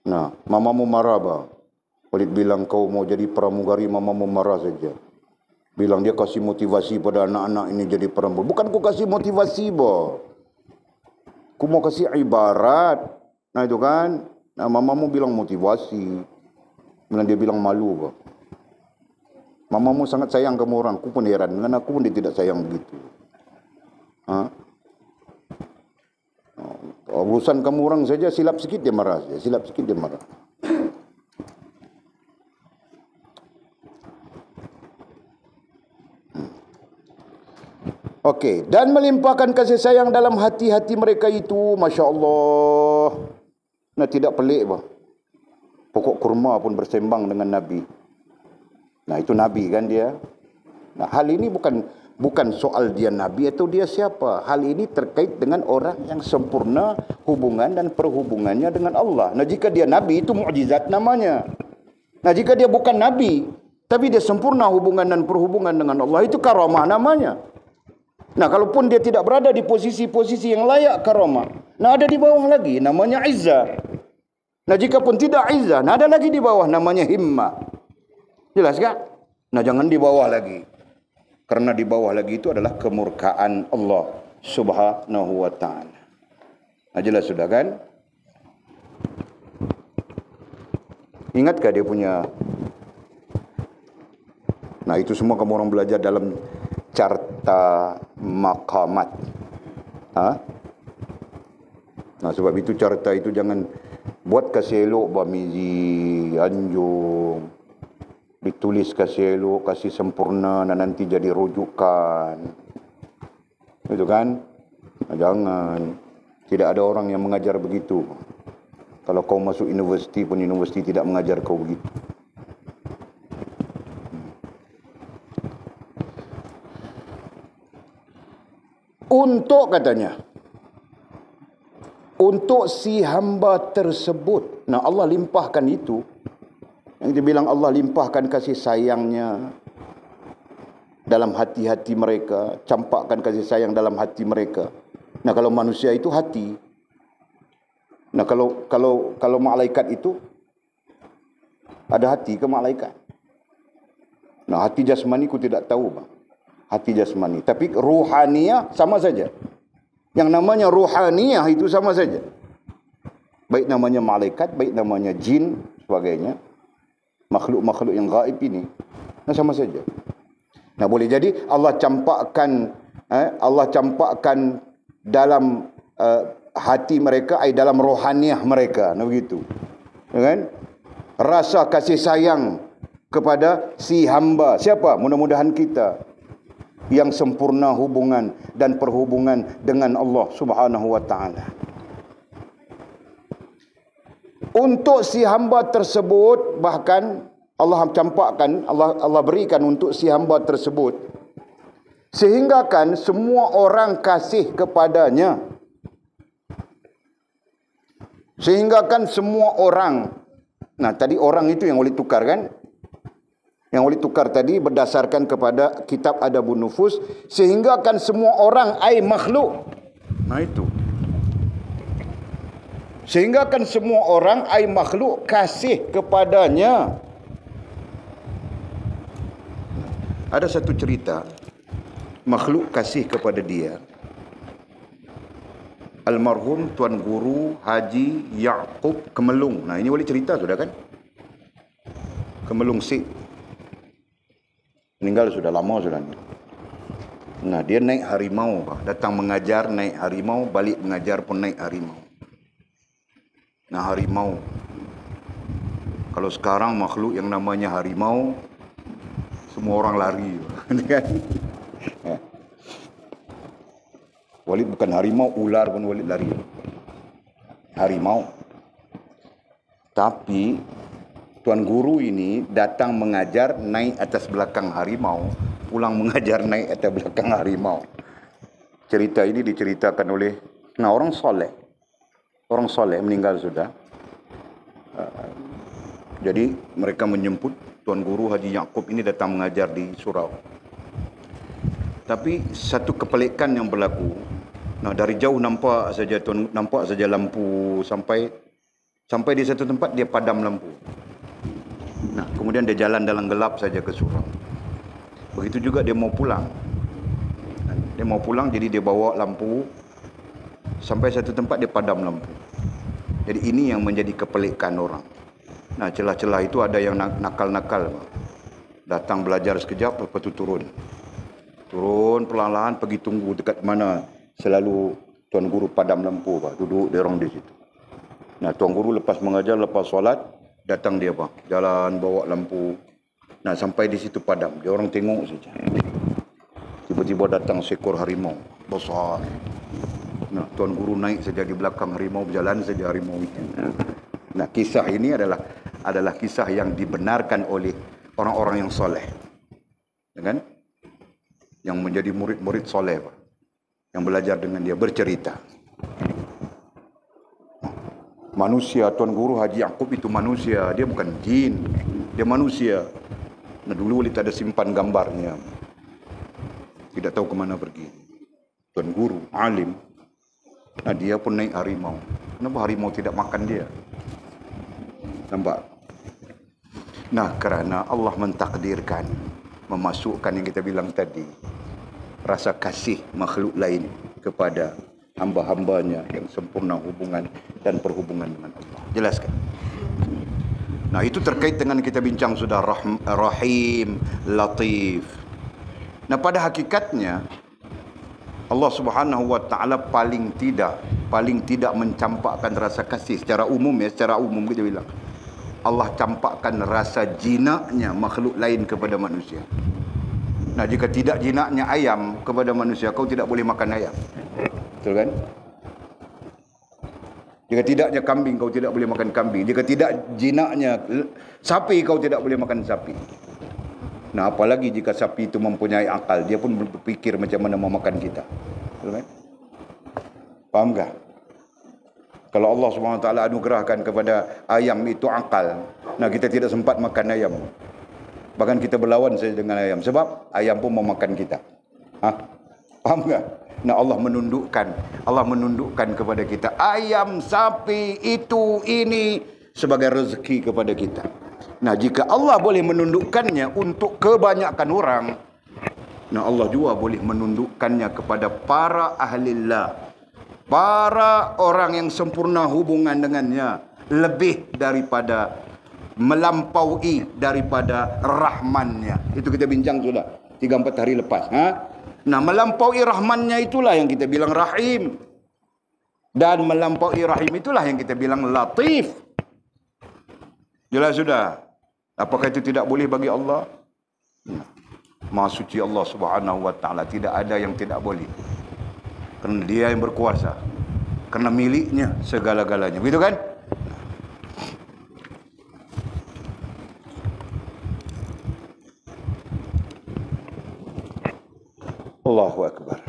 Nah, mamamu marah bah. Walid bilang kau mau jadi pramugari, mamamu marah saja. Bilang dia kasih motivasi pada anak-anak ini jadi pramugari. Bukan ku kasih motivasi bah. Ku mau kasih ibarat. Nah, itu kan. Nah, mamamu bilang motivasi. Kemudian dia bilang malu bah. Mamamu sangat sayang kamu orang. Aku pun heran. Dengan aku pun dia tidak sayang begitu. Ha? Urusan kamu orang saja silap sikit dia marah. Silap sikit dia marah. Okey. Dan melimpahkan kasih sayang dalam hati-hati mereka itu. Masya Allah. Nah, tidak pelik bah. Pokok kurma pun bersembang dengan Nabi. Nah, itu Nabi kan dia. Nah, hal ini bukan soal dia Nabi atau dia siapa. Hal ini terkait dengan orang yang sempurna hubungan dan perhubungannya dengan Allah. Nah, jika dia Nabi itu mukjizat namanya. Nah, jika dia bukan Nabi tapi dia sempurna hubungan dan perhubungan dengan Allah, itu karamah namanya. Nah, kalaupun dia tidak berada di posisi-posisi yang layak karamah, nah ada di bawah lagi namanya izzah. Nah, jika pun tidak izzah, nah ada lagi di bawah namanya himmah. Jelas kan? Nah, jangan di bawah lagi. Karena di bawah lagi itu adalah kemurkaan Allah Subhanahu wa taala. Nah, jelas sudah kan? Ingatkah dia punya? Nah, itu semua kamu orang belajar dalam carta maqamat. Ha? Nah, sebab itu carta itu jangan buat kasih elok Bamizi, Anjung. Ditulis kasih elok, kasih sempurna, dan nanti jadi rujukan. Itu kan? Nah, jangan. Tidak ada orang yang mengajar begitu. Kalau kau masuk universiti pun universiti tidak mengajar kau begitu. Untuk katanya, untuk si hamba tersebut. Nah, Allah limpahkan itu. Yang dibilang Allah limpahkan kasih sayangnya. dalam hati-hati mereka, campakkan kasih sayang dalam hati mereka. Nah, kalau manusia itu hati. Nah, kalau malaikat itu ada hati ke malaikat? Nah, hati jasmani ku tidak tahu, bang. Hati jasmani. Tapi ruhaniyah sama saja. Yang namanya ruhaniyah itu sama saja. Baik namanya malaikat, baik namanya jin, sebagainya. Makhluk-makhluk yang gaib ini, nah sama saja. Nah, boleh jadi Allah campakkan dalam hati mereka, dalam rohaniyah mereka, nah begitu, kan? Rasa kasih sayang kepada si hamba. Siapa? Mudah-mudahan kita yang sempurna hubungan dan perhubungan dengan Allah Subhanahu wa taala. Untuk si hamba tersebut, bahkan Allah campakkan, Allah berikan untuk si hamba tersebut, sehinggakan semua orang kasih kepadanya. Sehinggakan semua orang. Nah, tadi orang itu yang boleh tukar, kan? Yang boleh tukar tadi berdasarkan kepada kitab Adabun Nufus. Sehinggakan semua orang, ai makhluk. Nah itu. Sehinggakan semua orang, ai makhluk, kasih kepadanya. Ada satu cerita, makhluk kasih kepada dia. Almarhum Tuan Guru Haji Yaqub Kemelung. Nah, ini boleh cerita sudah, kan? Kemelung Sik. Meninggal sudah lama sudah. Nah, dia naik harimau. Datang mengajar, naik harimau. Balik mengajar pun naik harimau. Nah, harimau. Kalau sekarang makhluk yang namanya harimau, semua orang lari. Kan? Walid bukan harimau, ular pun Walid lari. Harimau. Tapi Tuan Guru ini datang mengajar naik atas belakang harimau, pulang mengajar naik atas belakang harimau. Cerita ini diceritakan oleh orang soleh. Orang soleh meninggal sudah. Jadi mereka menjemput Tuan Guru Haji Yaqub ini datang mengajar di surau. Tapi satu kepelikan yang berlaku. Nah, dari jauh nampak saja lampu sampai di satu tempat dia padam lampu. Nah, kemudian dia jalan dalam gelap saja ke surau. Begitu juga dia mau pulang. Dia mau pulang, jadi dia bawa lampu sampai satu tempat dia padam lampu. Jadi ini yang menjadi kepelikan orang. Nah, celah-celah itu ada yang nakal-nakal. Datang belajar sekejap, lepas itu turun. Turun perlahan-lahan pergi tunggu dekat mana selalu Tuan Guru padam lampu. Duduk dia orang di situ. Nah, Tuan Guru lepas mengajar, lepas solat, datang dia jalan bawa lampu. Nah, sampai di situ padam. Dia orang tengok saja. Tiba-tiba datang seekor harimau besar. Nah, Tuan Guru naik saja di belakang harimau, berjalan saja harimau itu. Nah, kisah ini adalah kisah yang dibenarkan oleh orang-orang yang soleh. Kan? Yang menjadi murid-murid soleh, yang belajar dengan dia, bercerita. Manusia, Tuan Guru Haji Yaqub itu manusia, dia bukan jin, dia manusia. Nah, dulu kita ada simpan gambarnya, tidak tahu kemana pergi. Tuan Guru, alim. Nah, dia pun naik harimau. Kenapa harimau tidak makan dia? Nampak? Nah, kerana Allah mentakdirkan, memasukkan yang kita bilang tadi, rasa kasih makhluk lain kepada hamba-hambanya yang sempurna hubungan dan perhubungan dengan Allah. Jelaskan. Nah, itu terkait dengan kita bincang sudah Rahim, Latif. Nah, pada hakikatnya Allah Subhanahu wa taala paling tidak mencampakkan rasa kasih secara umum, secara umum kita bilang. Allah campakkan rasa jinaknya makhluk lain kepada manusia. Nah, jika tidak jinaknya ayam kepada manusia, kau tidak boleh makan ayam. Betul kan? Jika tidaknya kambing, kau tidak boleh makan kambing. Jika tidak jinaknya sapi, kau tidak boleh makan sapi. Nah, apalagi jika sapi itu mempunyai akal, dia pun berpikir macam mana mau makan kita. Betul kan? Faham tak? Kalau Allah SWT anugerahkan kepada ayam itu akal, nah kita tidak sempat makan ayam. Bahkan kita berlawan saja dengan ayam. Sebab ayam pun mau makan kita. Faham tak? Nah, Allah menundukkan kepada kita ayam, sapi, itu, ini sebagai rezeki kepada kita. Nah, jika Allah boleh menundukkannya untuk kebanyakan orang, nah Allah juga boleh menundukkannya kepada para ahlillah, para orang yang sempurna hubungan dengannya, lebih daripada melampaui daripada rahmannya. Itu kita bincang sudah 3-4 hari lepas. Nah, melampaui rahmannya itulah yang kita bilang rahim. Dan melampaui rahim itulah yang kita bilang latif. Jelas sudah. Apakah itu tidak boleh bagi Allah? Maha suci Allah Subhanahu wa taala, tidak ada yang tidak boleh. Kerana Dia yang berkuasa. Kerana miliknya segala-galanya. Begitu kan? Allahu Akbar.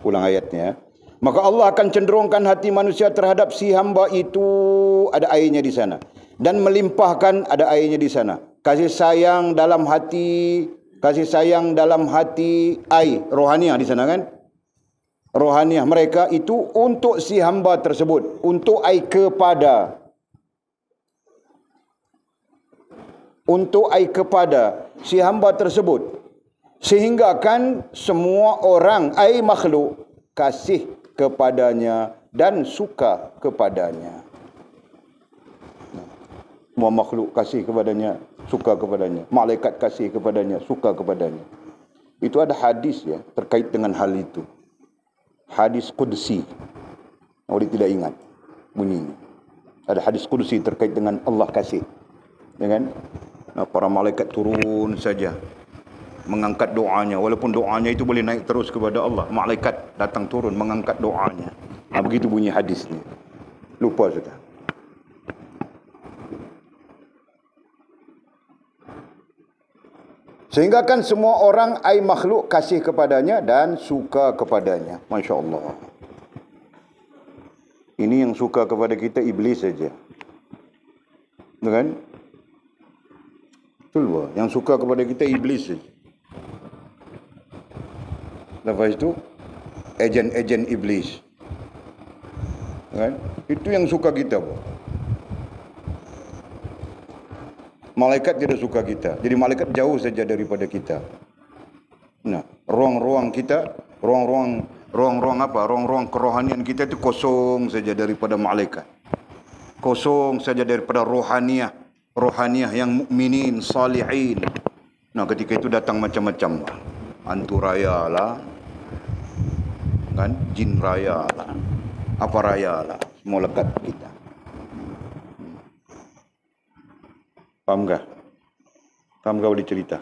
Ulang ayatnya. Maka Allah akan cenderungkan hati manusia terhadap si hamba itu, ada airnya di sana, dan melimpahkan, ada airnya di sana, kasih sayang dalam hati air rohaniah di sana kan, rohaniah mereka itu untuk si hamba tersebut, untuk air kepada si hamba tersebut, sehingga kan semua orang makhluk kasih kepadanya dan suka kepadanya. Semua makhluk kasih kepadanya, suka kepadanya. Malaikat kasih kepadanya, suka kepadanya. Itu ada hadis ya terkait dengan hal itu. Hadis Qudsi. Orang tidak ingat bunyinya. Ada hadis Qudsi terkait dengan Allah kasih. Ya kan? Nah, para malaikat turun saja mengangkat doanya, walaupun doanya itu boleh naik terus kepada Allah. Malaikat datang turun mengangkat doanya. Begitu bunyi hadisnya. Lupa sudah. Sehingga kan semua orang makhluk kasih kepadanya dan suka kepadanya. Masya Allah. Ini yang suka kepada kita iblis saja. Kan? Betul. Yang suka kepada kita iblis saja. Lepas itu ejen-ejen iblis, kan? Itu yang suka kita. Malaikat tidak suka kita. Jadi malaikat jauh saja daripada kita. Nah, ruang-ruang kita, ruang-ruang kerohanian kita itu kosong saja daripada malaikat. Kosong saja daripada rohaniah yang mukminin, salihin. Nah, ketika itu datang macam-macam. Hantu raya lah, kan, jin raya lah, apa raya lah, semua lekat kita. Faham tak? Faham kau dicerita?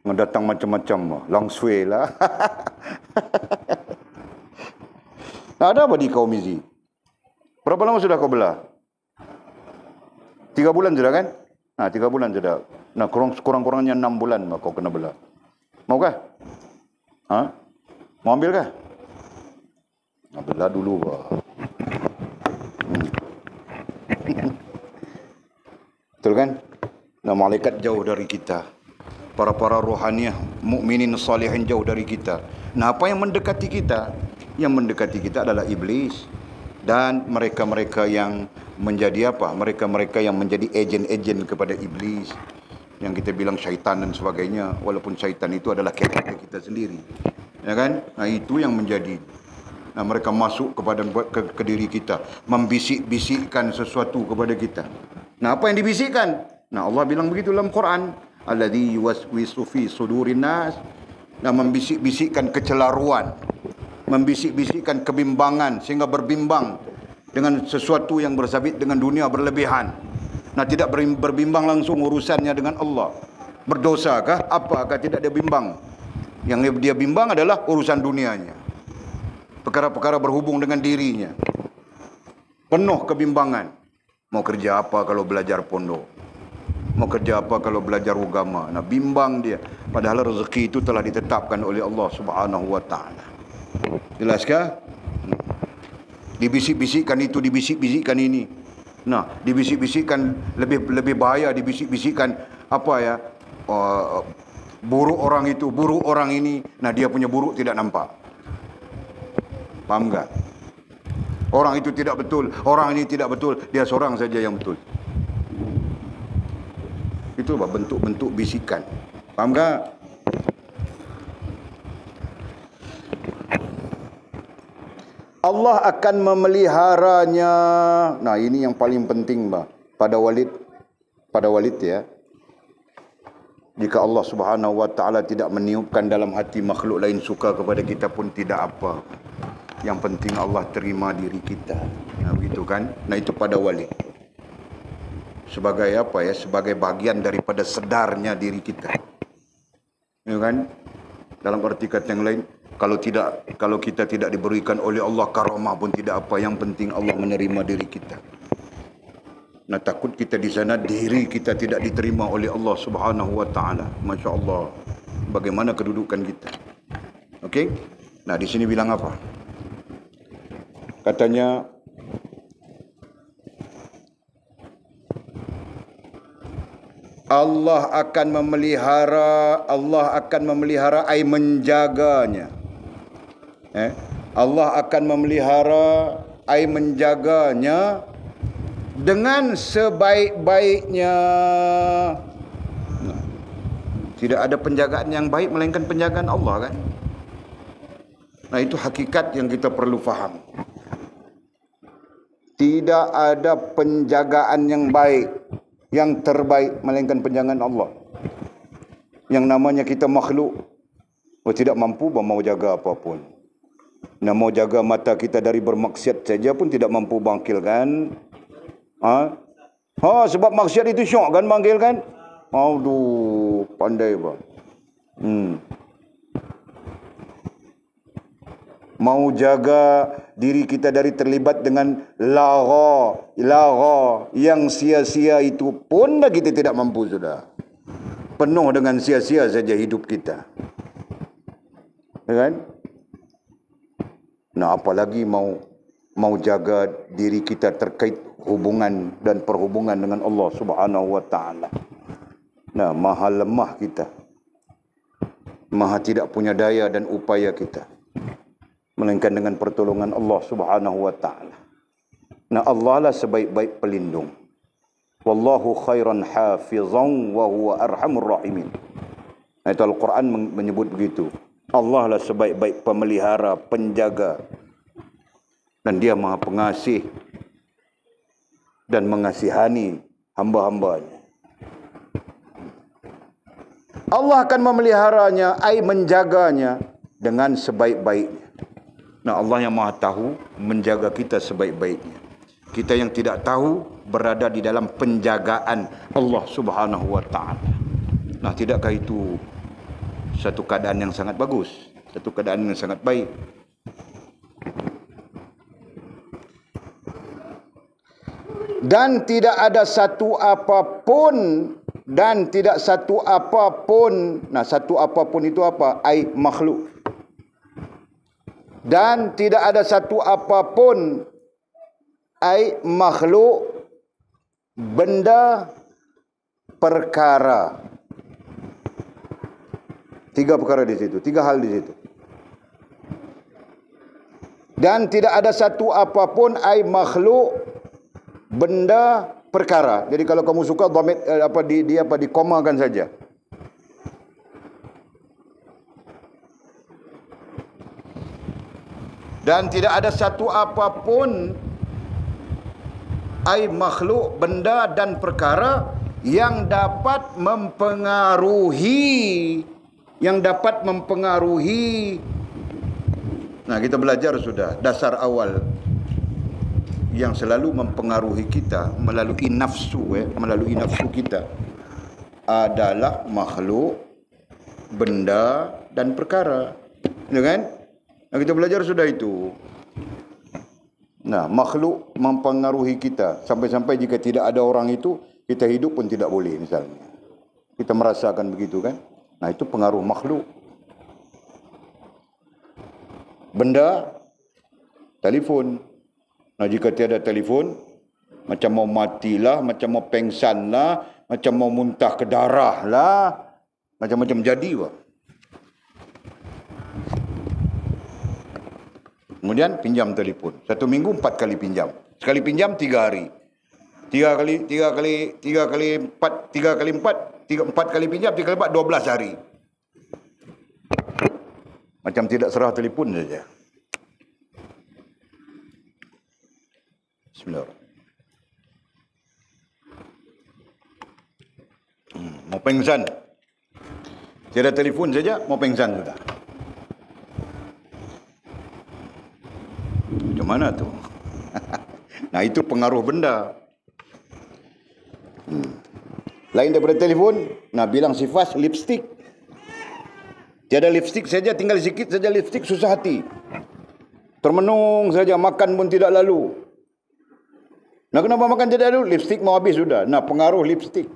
Datang macam-macam, langsui lah. Nah, ada apa di kaum Mizi? Berapa lama sudah kau belah? 3 bulan sudah kan? Nah, 3 bulan sudah. Nah, kurang-kurangnya 6 bulan kau kena belah. Mau kah? Mau ambil kah? Nah, belah dulu. Betul kan? Nah, malaikat jauh dari kita. Para rohaniah, mukminin salihin jauh dari kita. Nah, apa yang mendekati kita? Yang mendekati kita adalah iblis. Dan mereka-mereka yang menjadi apa? Mereka-mereka yang menjadi ejen-ejen kepada iblis. Yang kita bilang syaitan dan sebagainya. Walaupun syaitan itu adalah karakter kita sendiri. Ya kan? Nah, itu yang menjadi. Nah, mereka masuk ke diri kita. Membisik-bisikkan sesuatu kepada kita. Nah, apa yang dibisikkan? Nah, Allah bilang begitu dalam Quran. Alladhi yuwaswisu fi sudurin nas. Nah, membisik-bisikkan kecelaruan. Membisik-bisikkan kebimbangan. Sehingga berbimbang dengan sesuatu yang bersabit dengan dunia berlebihan. Nah, tidak berbimbang langsung urusannya dengan Allah. Berdosakah? Apakah tidak dia bimbang? Yang dia bimbang adalah urusan dunianya. Perkara-perkara berhubung dengan dirinya. Penuh kebimbangan. Mau kerja apa kalau belajar pondok? Mau kerja apa kalau belajar agama? Nah, bimbang dia. Padahal rezeki itu telah ditetapkan oleh Allah Subhanahu wa taala. Jelaskah? Dibisik-bisikkan itu, dibisik-bisikkan ini. Nah, dibisik-bisikkan, lebih bahaya dibisik-bisikkan apa ya? Buruk orang itu, buruk orang ini. Nah, dia punya buruk tidak nampak. Faham tak? Orang itu tidak betul, orang ini tidak betul, dia seorang saja yang betul. Itu bentuk-bentuk bisikan. Faham tak? Allah akan memeliharanya. Nah, ini yang paling penting pada walid ya. Jika Allah Subhanahu wa taala tidak meniupkan dalam hati makhluk lain suka kepada kita pun tidak apa. Yang penting Allah terima diri kita. Nah, begitu kan? Nah, itu pada walid. Sebagai apa ya? Sebagai bagian daripada sedarnya diri kita. Ya kan? Dalam arti kata yang lain, kalau kita tidak diberikan oleh Allah karamah pun tidak apa, yang penting Allah menerima diri kita. Nah, takut kita di sana diri kita tidak diterima oleh Allah Subhanahu wa taala. Masya-Allah. Bagaimana kedudukan kita? Okey? Nah, di sini bilang apa? Katanya Allah akan memelihara ai menjaganya. Allah akan memelihara ai menjaganya dengan sebaik-baiknya. Nah, tidak ada penjagaan yang baik melainkan penjagaan Allah kan. Nah, itu hakikat yang kita perlu faham. Tidak ada penjagaan yang baik, yang terbaik melainkan penjagaan Allah. Yang namanya kita makhluk, tidak mampu mau jaga apapun. Nah, mau jaga mata kita dari bermaksiat saja pun tidak mampu bangkil kan? Sebab maksiat itu syok kan bangkil kan? Aduh, pandai bang. Mau jaga diri kita dari terlibat dengan lara yang sia-sia itu pun dah kita tidak mampu sudah. Penuh dengan sia-sia saja hidup kita. Ya kan? Nah, apalagi mau jaga diri kita terkait hubungan dan perhubungan dengan Allah Subhanahu wa taala. Nah, maha lemah kita. Maha tidak punya daya dan upaya kita, melainkan dengan pertolongan Allah Subhanahu wa taala. Nah, Allah lah sebaik-baik pelindung. Wallahu khairan hafizan wa huwa arhamur rahimin. Nah, itu Al-Quran menyebut begitu. Allah lah sebaik-baik pemelihara, penjaga. Dan dia maha pengasih dan mengasihani hamba-hambanya. Allah akan memeliharanya, ai menjaganya dengan sebaik-baiknya. Nah, Allah yang maha tahu menjaga kita sebaik-baiknya. Kita yang tidak tahu berada di dalam penjagaan Allah Subhanahu wa taala. Nah, tidakkah itu satu keadaan yang sangat bagus, satu keadaan yang sangat baik? Dan tidak ada satu apapun, nah, satu apapun itu apa? Ai makhluk. Dan tidak ada satu apapun ai makhluk, benda, perkara. Tiga perkara di situ, tiga hal di situ. Dan tidak ada satu apapun ai makhluk, benda, perkara. Jadi kalau kamu suka dhamir dikomakan saja. Dan tidak ada satu apapun ai makhluk, benda dan perkara yang dapat mempengaruhi, Nah, kita belajar sudah dasar awal yang selalu mempengaruhi kita melalui nafsu kita adalah makhluk, benda dan perkara. Ya kan? Nah, kita belajar sudah itu. Nah, makhluk mempengaruhi kita sampai-sampai jika tidak ada orang itu, kita hidup pun tidak boleh misalnya. Kita merasakan begitu kan? Nah, itu pengaruh makhluk. Benda, telefon. Nah, jika tiada telefon, Macam mau matilah, macam mau pengsan lah, macam mau muntah ke darah lah. Macam-macam jadi, Pak. Kemudian pinjam telefon. 1 minggu 4 kali pinjam. Sekali pinjam 3 hari. 4 kali pinjam, 3 kali 4, 12 hari. Macam tidak serah telefon saja. Bismillahirrahmanirrahim. Mau pengsan. Tiada telefon saja, mau pengsan sudah. Macam mana tu? Nah, itu pengaruh benda. Lain daripada telefon, nah bilang sifat lipstick. Tiada lipstick saja, tinggal sikit saja lipstick, susah hati. Termenung saja, makan pun tidak lalu. Nah, kenapa makan tidak lalu? Lipstick mau habis sudah. Nah, pengaruh lipstick.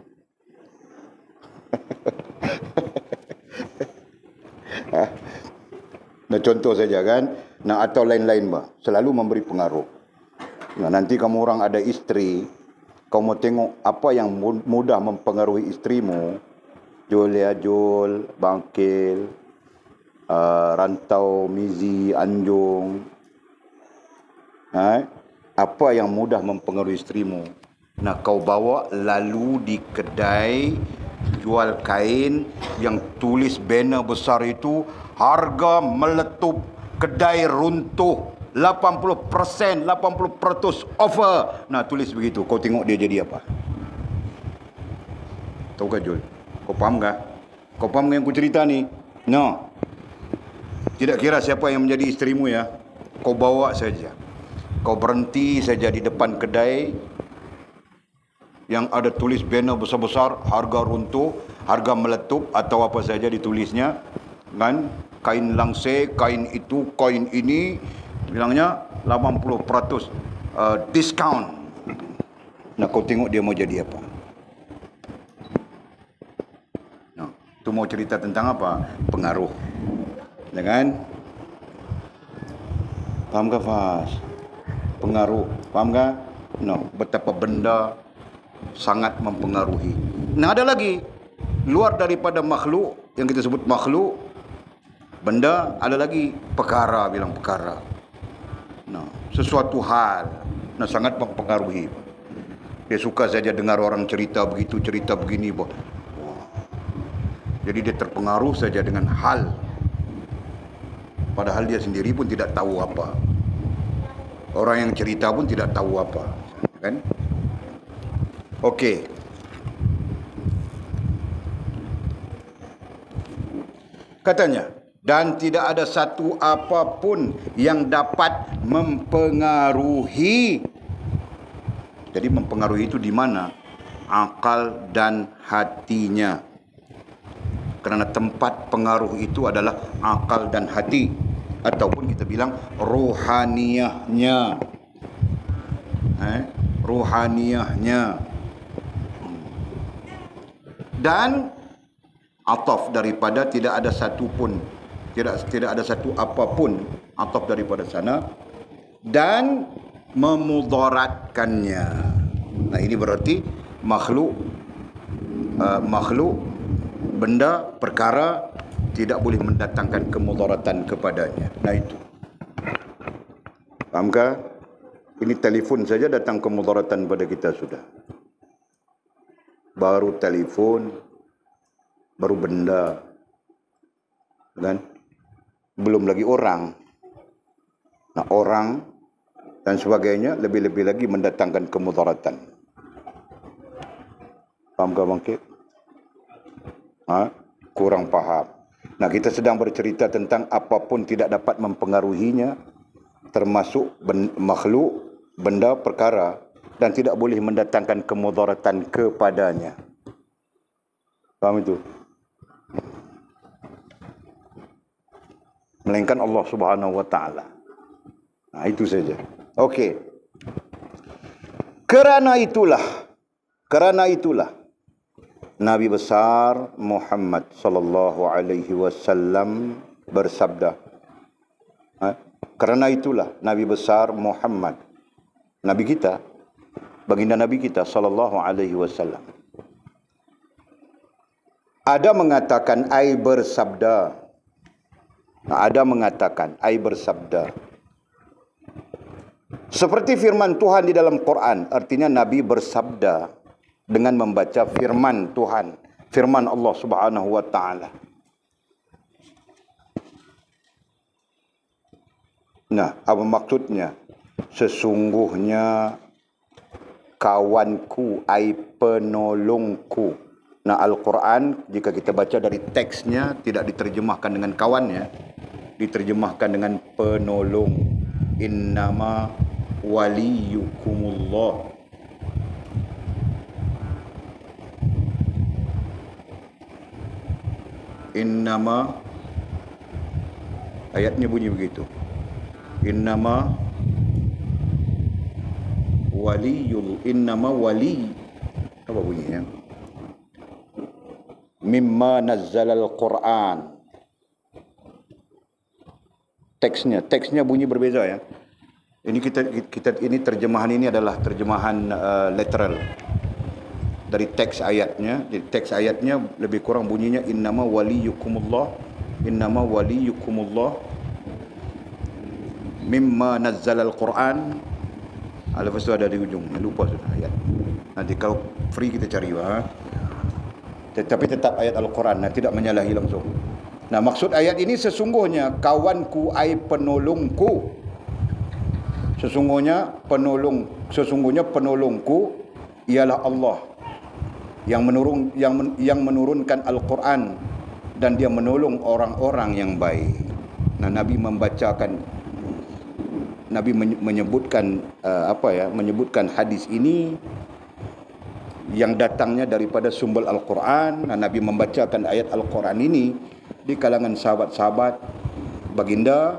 Nah, contoh saja kan. Nah, atau lain-lain, Mbak. Selalu memberi pengaruh. Nah, nanti kamu orang ada istri, kau mau tengok apa yang mudah mempengaruhi istrimu. Jol ya Jol, Bangkil, Rantau, Mizi, Anjung. Apa yang mudah mempengaruhi istrimu. Nah, kau bawa lalu di kedai jual kain yang tulis banner besar itu, harga meletup, kedai runtuh, 80%, 80% offer. Nah, tulis begitu. Kau tengok dia jadi apa? Tahu ke Jul? Kau faham ke? Kau faham yang aku cerita ni? No. Tidak kira siapa yang menjadi isterimu ya. Kau bawa saja. Kau berhenti saja di depan kedai yang ada tulis banner besar-besar, harga runtuh, harga meletup atau apa saja ditulisnya. Kan? Kain langse, kain itu, kain ini, bilangnya 80% discount. Nah, kau tengok dia mau jadi apa? Nah, itu mau cerita tentang apa? Pengaruh. Ya kan? Faham ke, Fas? Pengaruh. Faham ke? No, betapa benda sangat mempengaruhi. Nah, ada lagi. Luar daripada makhluk, yang kita sebut makhluk, benda, ada lagi perkara, bilang perkara. Nah, sesuatu hal. Nah, sangat mempengaruhi. Dia suka saja dengar orang cerita begitu, cerita begini. Wah. Jadi dia terpengaruh saja dengan hal. Padahal dia sendiri pun tidak tahu apa. Orang yang cerita pun tidak tahu apa. Kan? Okey. Katanya, dan tidak ada satu apapun yang dapat mempengaruhi. Jadi mempengaruhi itu di mana? Akal dan hatinya. Kerana tempat pengaruh itu adalah akal dan hati. Ataupun kita bilang rohaniyahnya. Rohaniyahnya. Dan ataf daripada tidak ada satu pun, tidak ada satu apapun ataf daripada sana, dan memudaratkannya. Nah, ini berarti makhluk benda, perkara tidak boleh mendatangkan kemudaratan kepadanya. Nah, itu. Fahamkah? Ini telefon saja datang kemudaratan pada kita sudah. Baru telefon, baru benda, kan? Belum lagi orang. Nah, orang dan sebagainya lebih-lebih lagi mendatangkan kemudaratan. Faham ke, Bangkit? Kurang faham. Nah, kita sedang bercerita tentang apapun tidak dapat mempengaruhinya, termasuk makhluk, benda, perkara, dan tidak boleh mendatangkan kemudaratan kepadanya. Faham itu? Melainkan Allah Subhanahu wa taala. Nah, itu saja. Okey. Kerana itulah Nabi besar Muhammad sallallahu alaihi wasallam bersabda. Kerana itulah Nabi besar Muhammad, Nabi kita, baginda Nabi kita sallallahu alaihi wasallam. Ada mengatakan ai bersabda. Ada mengatakan ai bersabda. Seperti firman Tuhan di dalam Quran, artinya Nabi bersabda dengan membaca firman Tuhan, firman Allah Subhanahu wa taala. Nah, apa maksudnya? Sesungguhnya kawanku ai penolongku. Nah, Al-Quran jika kita baca dari teksnya tidak diterjemahkan dengan kawannya, diterjemahkan dengan penolong. Innama waliyukumullah. Innama, ayatnya bunyi begitu. Innama wali, apa bunyinya? Mimma nazzalal Quran. Teksnya bunyi berbeza ya. Ini ini terjemahan ini adalah terjemahan literal dari teks ayatnya. Teks ayatnya lebih kurang bunyinya innama waliyukumullah, innama waliyukumullah mimma nazzalal Quran. Lepas itu ada di ujungnya, lupa sudah ayat. Nanti kalau free kita cari tetapi tetap ayat Al-Quran, tidak menyalahi langsung. Nah, maksud ayat ini sesungguhnya kawanku ai penolongku. Sesungguhnya penolongku ialah Allah yang menurunkan Al-Quran dan dia menolong orang-orang yang baik. Nah, Nabi menyebutkan menyebutkan hadis ini yang datangnya daripada sumber Al-Quran. Nah, Nabi membacakan ayat Al-Quran ini di kalangan sahabat-sahabat baginda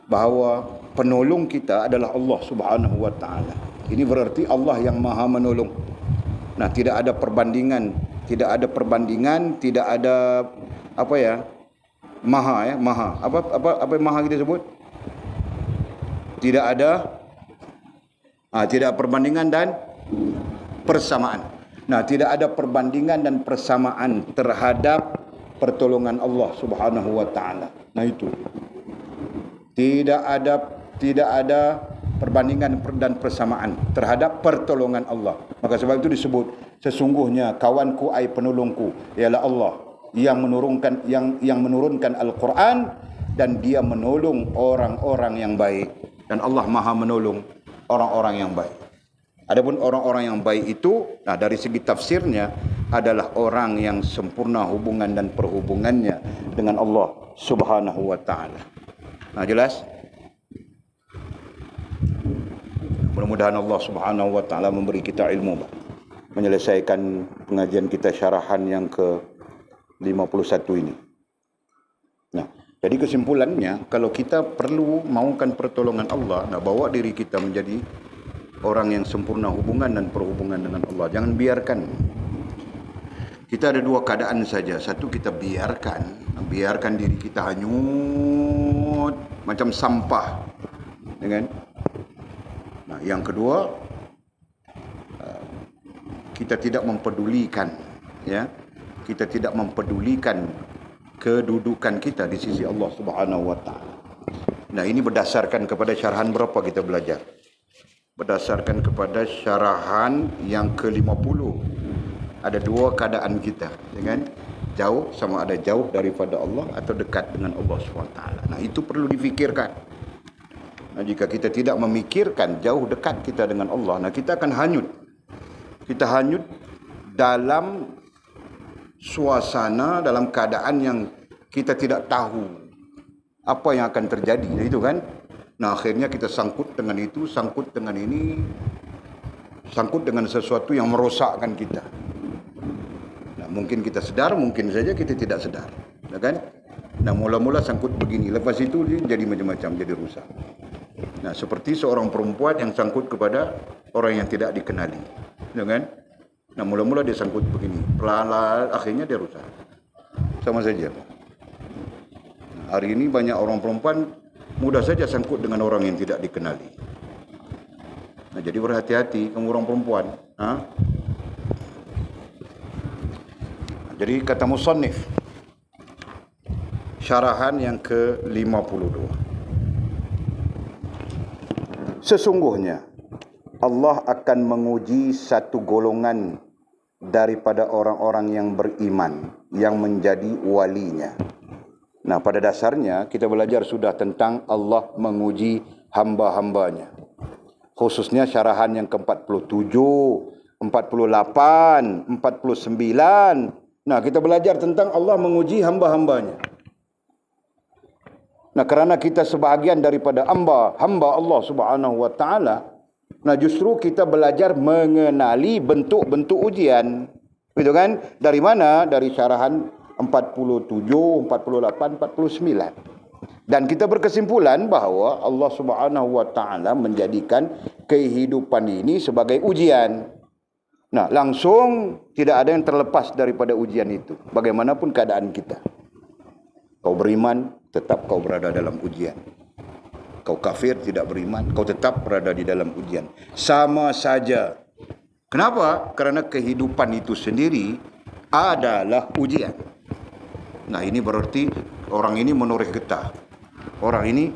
bahawa penolong kita adalah Allah Subhanahu wa taala. Ini berarti Allah yang Maha menolong. Nah, tidak ada perbandingan, tidak ada maha. Apa maha kita sebut? Tidak ada perbandingan dan persamaan. Nah, tidak ada perbandingan dan persamaan terhadap pertolongan Allah Subhanahu wa taala. Nah, itu. Tidak ada perbandingan dan persamaan terhadap pertolongan Allah. Maka sebab itu disebut sesungguhnya kawanku ai penolongku ialah Allah yang menurunkan Al-Quran dan dia menolong orang-orang yang baik. Dan Allah Maha menolong orang-orang yang baik. Adapun orang-orang yang baik itu, dari segi tafsirnya adalah orang yang sempurna hubungan dan perhubungannya dengan Allah Subhanahu wa taala. Nah, jelas? Mudah-mudahan Allah Subhanahu wa taala memberi kita ilmu menyelesaikan pengajian kita syarahan yang ke-51 ini. Nah, jadi kesimpulannya, kalau kita perlu maukan pertolongan Allah, bawa diri kita menjadi orang yang sempurna hubungan dan perhubungan dengan Allah. Jangan biarkan. Kita ada dua keadaan saja. Satu, kita biarkan diri kita hanyut macam sampah. Nah, yang kedua, kita tidak mempedulikan, kita tidak mempedulikan kedudukan kita di sisi Allah Subhanahu wa taala. Nah, ini berdasarkan kepada syarahan berapa kita belajar? Berdasarkan kepada syarahan yang ke-50. Ada dua keadaan kita, jauh, sama ada jauh daripada Allah atau dekat dengan Allah SWT. Nah, itu perlu difikirkan. Nah, jika kita tidak memikirkan jauh dekat kita dengan Allah, kita akan hanyut. Kita hanyut dalam suasana, dalam keadaan yang kita tidak tahu apa yang akan terjadi. Itu kan? Nah, akhirnya kita sangkut dengan itu, sangkut dengan ini, sangkut dengan sesuatu yang merosakkan kita. Nah, mungkin kita sedar, mungkin saja kita tidak sedar. Kan? Nah, mula-mula sangkut begini, lepas itu jadi macam-macam, jadi rusak. Nah, seperti seorang perempuan yang sangkut kepada orang yang tidak dikenali. Kan? Nah, mula-mula dia sangkut begini, pelan-pelan, akhirnya dia rusak. Sama saja. Nah, hari ini banyak orang perempuan mudah saja sangkut dengan orang yang tidak dikenali. Nah, jadi berhati-hati kamu orang perempuan. Jadi kata musannif, syarahan yang ke-52. Sesungguhnya Allah akan menguji satu golongan daripada orang-orang yang beriman yang menjadi walinya. Nah, pada dasarnya kita belajar sudah tentang Allah menguji hamba-hambanya. Khususnya syarahan yang ke-47, 48, 49. Nah, kita belajar tentang Allah menguji hamba-hambanya. Nah, kerana kita sebahagian daripada hamba Allah Subhanahu wa taala, nah justru kita belajar mengenali bentuk-bentuk ujian. Gitu kan? Dari mana? Dari syarahan 47, 48, 49. Dan kita berkesimpulan bahawa Allah Subhanahu wa taala menjadikan kehidupan ini sebagai ujian. Nah, langsung tidak ada yang terlepas daripada ujian itu. Bagaimanapun keadaan kita. Kau beriman, tetap kau berada dalam ujian. Kau kafir, tidak beriman, kau tetap berada di dalam ujian. Sama saja. Kenapa? Kerana kehidupan itu sendiri adalah ujian. Nah, ini berarti orang ini menoreh getah. Orang ini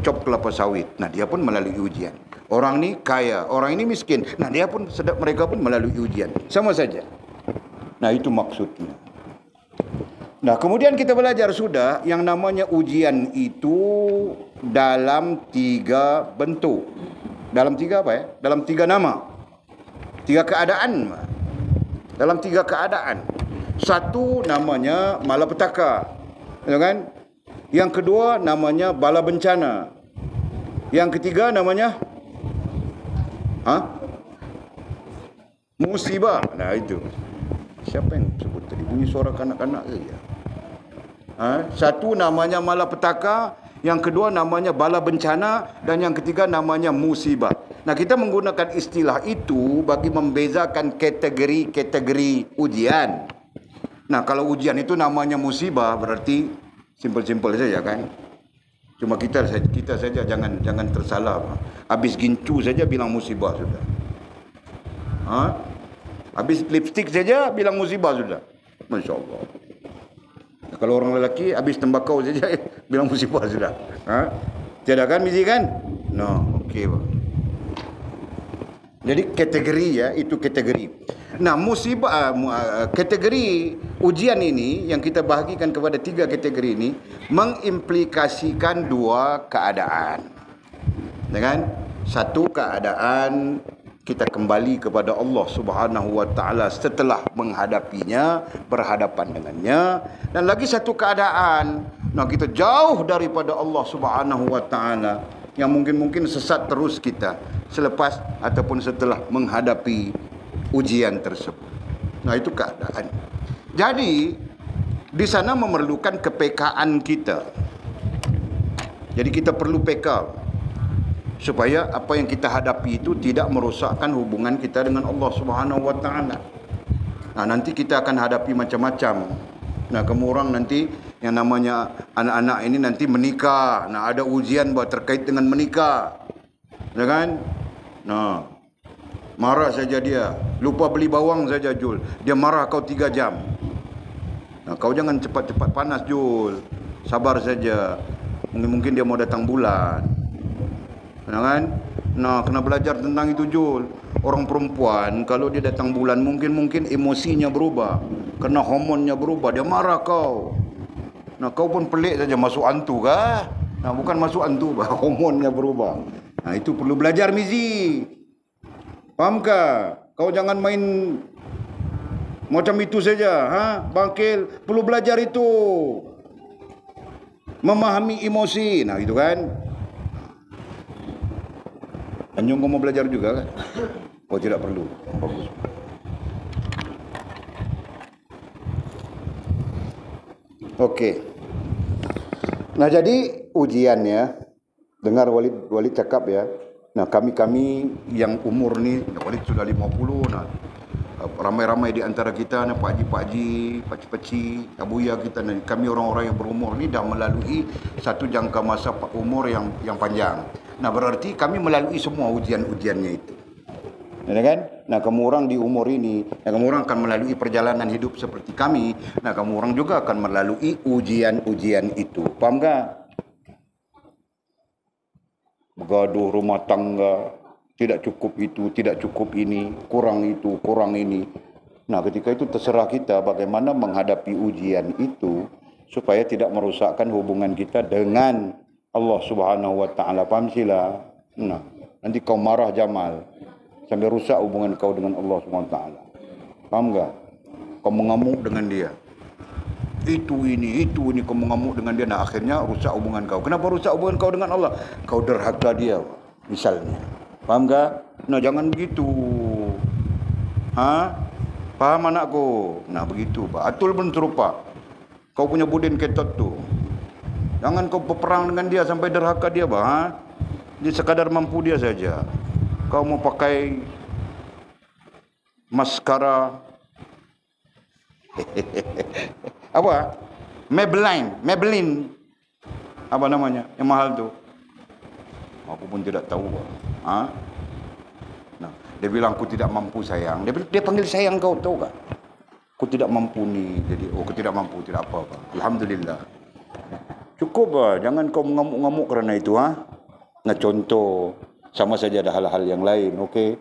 cop kelapa sawit. Nah, dia pun melalui ujian. Orang ini kaya, orang ini miskin. Nah, mereka pun melalui ujian. Sama saja. Nah, itu maksudnya. Nah, kemudian kita belajar sudah yang namanya ujian itu dalam 3 bentuk. Dalam 3 apa ya? Dalam 3 nama. 3 keadaan. Dalam 3 keadaan. Satu namanya malapetaka. Ya kan? Yang kedua namanya bala bencana. Yang ketiga namanya musibah. Nah, itu. Siapa yang sebut tadi? Bunyi suara kanak-kanak saja. Satu namanya malapetaka, yang kedua namanya bala bencana, dan yang ketiga namanya musibah. Nah, kita menggunakan istilah itu bagi membezakan kategori-kategori ujian. Nah, kalau ujian itu namanya musibah, berarti simpel-simpel saja kan. Cuma kita saja jangan tersalah. Habis gincu saja bilang musibah sudah. Habis lipstick saja bilang musibah sudah. Masya Allah. Kalau orang lelaki habis tembakau saja bilang musibah sudah. Tidak kan, misi kan? No, okey. Jadi kategori ya, itu kategori. Nah, musibah kategori ujian ini yang kita bahagikan kepada 3 kategori ini mengimplikasikan 2 keadaan. Dengan satu keadaan kita kembali kepada Allah Subhanahu wa taala setelah menghadapinya, berhadapan dengannya, dan lagi satu keadaan kita jauh daripada Allah Subhanahu wa taala yang mungkin sesat terus kita selepas ataupun setelah menghadapi ujian tersebut. Nah, itu keadaan. Jadi di sana memerlukan kepekaan kita. Jadi kita perlu peka supaya apa yang kita hadapi itu tidak merosakkan hubungan kita dengan Allah Subhanahu wa taala. Nah, nanti kita akan hadapi macam-macam. Nah, kamu orang nanti yang namanya anak-anak ini nanti menikah. Nah, ada ujian buat terkait dengan menikah. Ya kan? Nah, marah saja dia. Lupa beli bawang saja, Jul. Dia marah kau 3 jam. Nah, kau jangan cepat-cepat panas, Jul. Sabar saja. Mungkin dia mau datang bulan. Kan? Nah, kena belajar tentang itu, Jul. Orang perempuan kalau dia datang bulan mungkin emosinya berubah. Karena hormonnya berubah, dia marah kau. Nah, kau pun pelik saja, masuk hantu kah? Nah, bukan masuk hantu, hormonnya berubah. Nah, itu perlu belajar, Mizi. Fahamkah? Kau jangan main macam itu saja, Bangkil. Perlu belajar itu. Memahami emosi. Nah, itu kan. Anjung, kau mau belajar juga kan? Oh, tidak perlu. Bagus. Okey. Nah, jadi ujiannya, dengar Walid cakap ya. Nah, kami yang umur ni, Walid sudah 50. Nah, ramai-ramai di antara kita, Pak Haji, pakcik-pakcik, abuya kita, kami orang-orang yang berumur ni dah melalui satu jangka masa umur yang panjang. Nah, berarti kami melalui semua ujian-ujiannya itu. Ya kan? Nah, kamu orang di umur ini, nah, kamu orang akan melalui perjalanan hidup seperti kami. Nah, kamu orang juga akan melalui ujian-ujian itu. Paham tak? Bergaduh rumah tangga, tidak cukup itu, tidak cukup ini, kurang itu, kurang ini. Nah, ketika itu terserah kita bagaimana menghadapi ujian itu supaya tidak merusakkan hubungan kita dengan Allah Subhanahu wa taala. Paham sila? Nah, nanti kau marah Jamal sampai rusak hubungan kau dengan Allah Subhanahu wa taala. Paham enggak? Kau mengamuk dengan dia. Itu ini kau mengamuk dengan dia. Nah, akhirnya rusak hubungan kau. Kenapa rusak hubungan kau dengan Allah? Kau derhaka dia misalnya. Paham enggak? Nah, jangan begitu. Ha? Paham anakku? Nah, begitu, Pak. Atul pun serupa. Kau punya budin ketot tu. Jangan kau berperang dengan dia sampai derhaka dia, Pak. Ha? Dia sekadar mampu dia saja. Kau mau pakai maskara apa? Maybelline. Apa namanya? Yang mahal tu. Aku pun tidak tahu, Pak. Ha? Nah, dia bilang aku tidak mampu sayang. Dia panggil sayang kau, tahu tak? Aku tidak mampu ni. Jadi, aku tidak mampu, tidak apa-apa. Alhamdulillah. Cukup lah. Jangan kau mengamuk-ngamuk kerana itu. Ha? Nah, contoh. Sama saja ada hal-hal yang lain. Okey.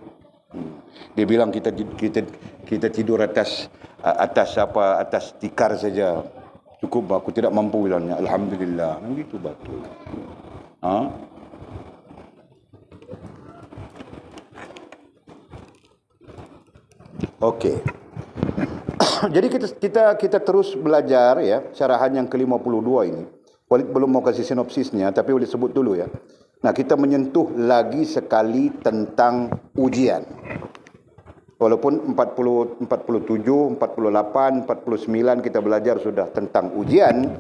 Dia bilang kita tidur atas tikar saja. Cukup lah. Aku tidak mampu bilangnya. Alhamdulillah. Begitu betul. Ha? Okey. Jadi kita terus belajar ya, syarahan yang ke-52 ini. Walid belum mau kasih sinopsisnya, tapi boleh sebut dulu ya. Nah, kita menyentuh lagi sekali tentang ujian. Walaupun 40, 47, 48, 49 kita belajar sudah tentang ujian.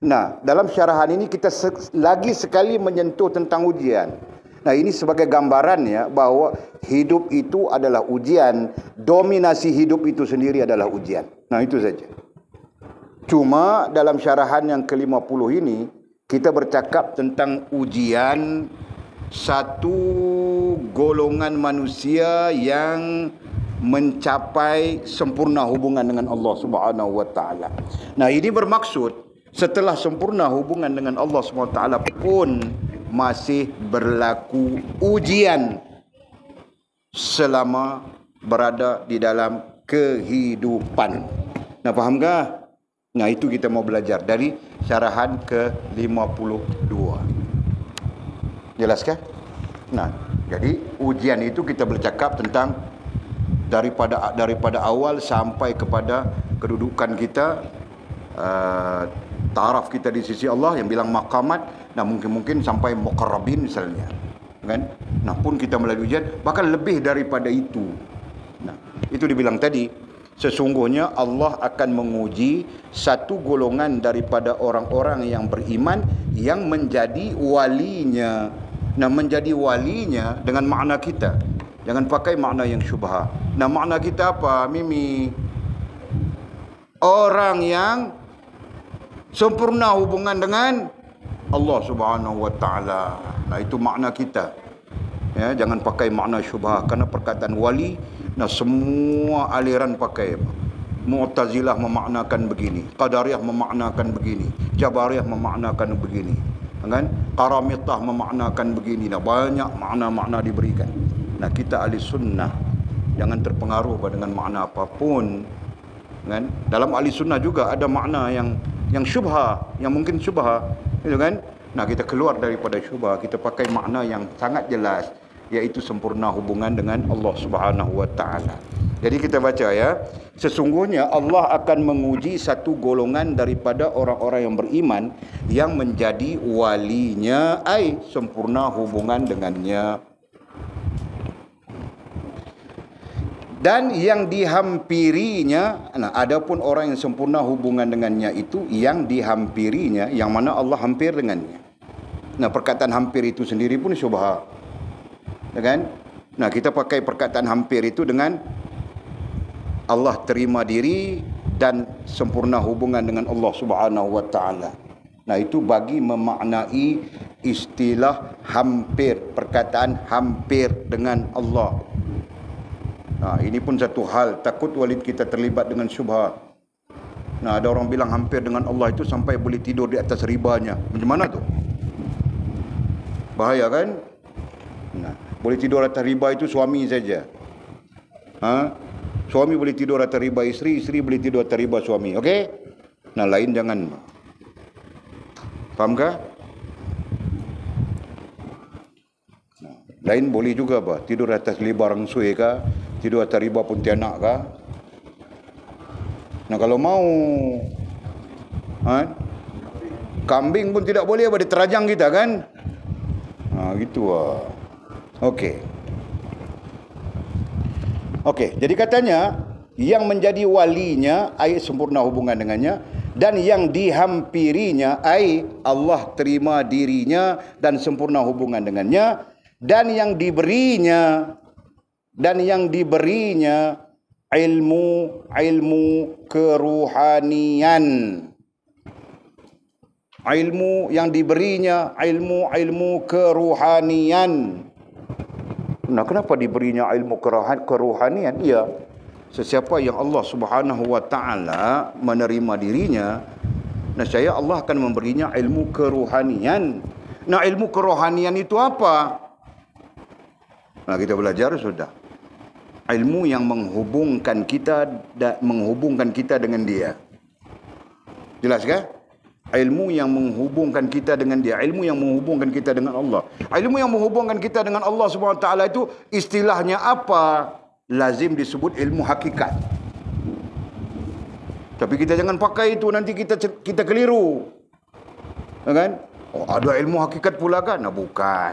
Nah, dalam syarahan ini kita lagi sekali menyentuh tentang ujian. Nah, ini sebagai gambaran ya, bahawa hidup itu adalah ujian. Dominasi hidup itu sendiri adalah ujian. Nah, itu saja. Cuma dalam syarahan yang ke-50 ini, kita bercakap tentang ujian satu golongan manusia yang mencapai sempurna hubungan dengan Allah Subhanahu wa taala. Nah, ini bermaksud setelah sempurna hubungan dengan Allah Subhanahu wa taala pun masih berlaku ujian selama berada di dalam kehidupan. Nah, fahamkah? Nah, itu kita mau belajar dari syarahan ke-52. Jelaskah? Nah, jadi ujian itu kita bercakap tentang daripada awal sampai kepada kedudukan kita, taraf kita di sisi Allah yang bilang maqamat. Nah, mungkin sampai muqarrabin misalnya, kan? Nah, pun kita melalui ujian bahkan lebih daripada itu. Nah, itu dibilang tadi, sesungguhnya Allah akan menguji satu golongan daripada orang-orang yang beriman yang menjadi walinya. Nah, menjadi walinya dengan makna kita. Jangan pakai makna yang syubha. Nah, makna kita apa, Mimi? Orang yang sempurna hubungan dengan Allah Subhanahu wa taala. Nah, itu makna kita. Ya, jangan pakai makna syubha, karena perkataan wali, nah semua aliran pakai. Mu'tazilah memaknakan begini, Qadariyah memaknakan begini, Jabariyah memaknakan begini, kan? Qaramitah memaknakan begini. Nah, banyak makna-makna diberikan. Nah, kita ahli sunnah jangan terpengaruh dengan makna apapun, kan? Dalam ahli sunnah juga ada makna yang syubha, yang mungkin syubha, gitu kan? Nah, kita keluar daripada syubha, kita pakai makna yang sangat jelas, yaitu sempurna hubungan dengan Allah Subhanahu wa taala. Jadi kita baca ya, sesungguhnya Allah akan menguji satu golongan daripada orang-orang yang beriman yang menjadi walinya, ai sempurna hubungan dengannya. Dan yang dihampirinya. Nah, adapun orang yang sempurna hubungan dengannya itu yang dihampirinya, yang mana Allah hampir dengannya. Nah, perkataan hampir itu sendiri pun syubha, kan? Nah, kita pakai perkataan hampir itu dengan Allah terima diri dan sempurna hubungan dengan Allah Subhanahu wa taala. Nah, itu bagi memaknai istilah hampir, perkataan hampir dengan Allah. Nah, ini pun satu hal, takut Walid kita terlibat dengan syubhat. Nah, ada orang bilang hampir dengan Allah itu sampai boleh tidur di atas ribanya. Macam mana tu? Bahaya kan? Nah, boleh tidur atas riba itu suami saja. Suami boleh tidur atas riba isteri, isteri boleh tidur atas riba suami. Okey? Nah, lain jangan. Faham ke? Lain boleh juga apa? Tidur atas riba rangsui ke? Tidur atas riba pontianak ke? Nah, kalau mau kambing pun tidak boleh apa? Dia terajang kita kan? Gitu lah. Okey. Okey, jadi katanya yang menjadi walinya ai sempurna hubungan dengannya, dan yang dihampirinya ai Allah terima dirinya dan sempurna hubungan dengannya, dan yang diberinya ilmu keruhanian. Ilmu yang diberinya ilmu keruhanian. Nah, kenapa diberinya ilmu keruhanian? Ya, sesiapa yang Allah Subhanahu wa taala menerima dirinya, nescaya Allah akan memberinya ilmu keruhanian. Nah, ilmu kerohanian itu apa? Nah, kita belajar sudah. Ilmu yang menghubungkan kita dengan Dia. Jelas kan? Ilmu yang menghubungkan kita dengan Dia, ilmu yang menghubungkan kita dengan Allah. Ilmu yang menghubungkan kita dengan Allah Subhanahu wa taala itu istilahnya apa? Lazim disebut ilmu hakikat. Tapi kita jangan pakai itu, nanti kita keliru. Kan? Oh, ada ilmu hakikat pula kan? Nah, bukan.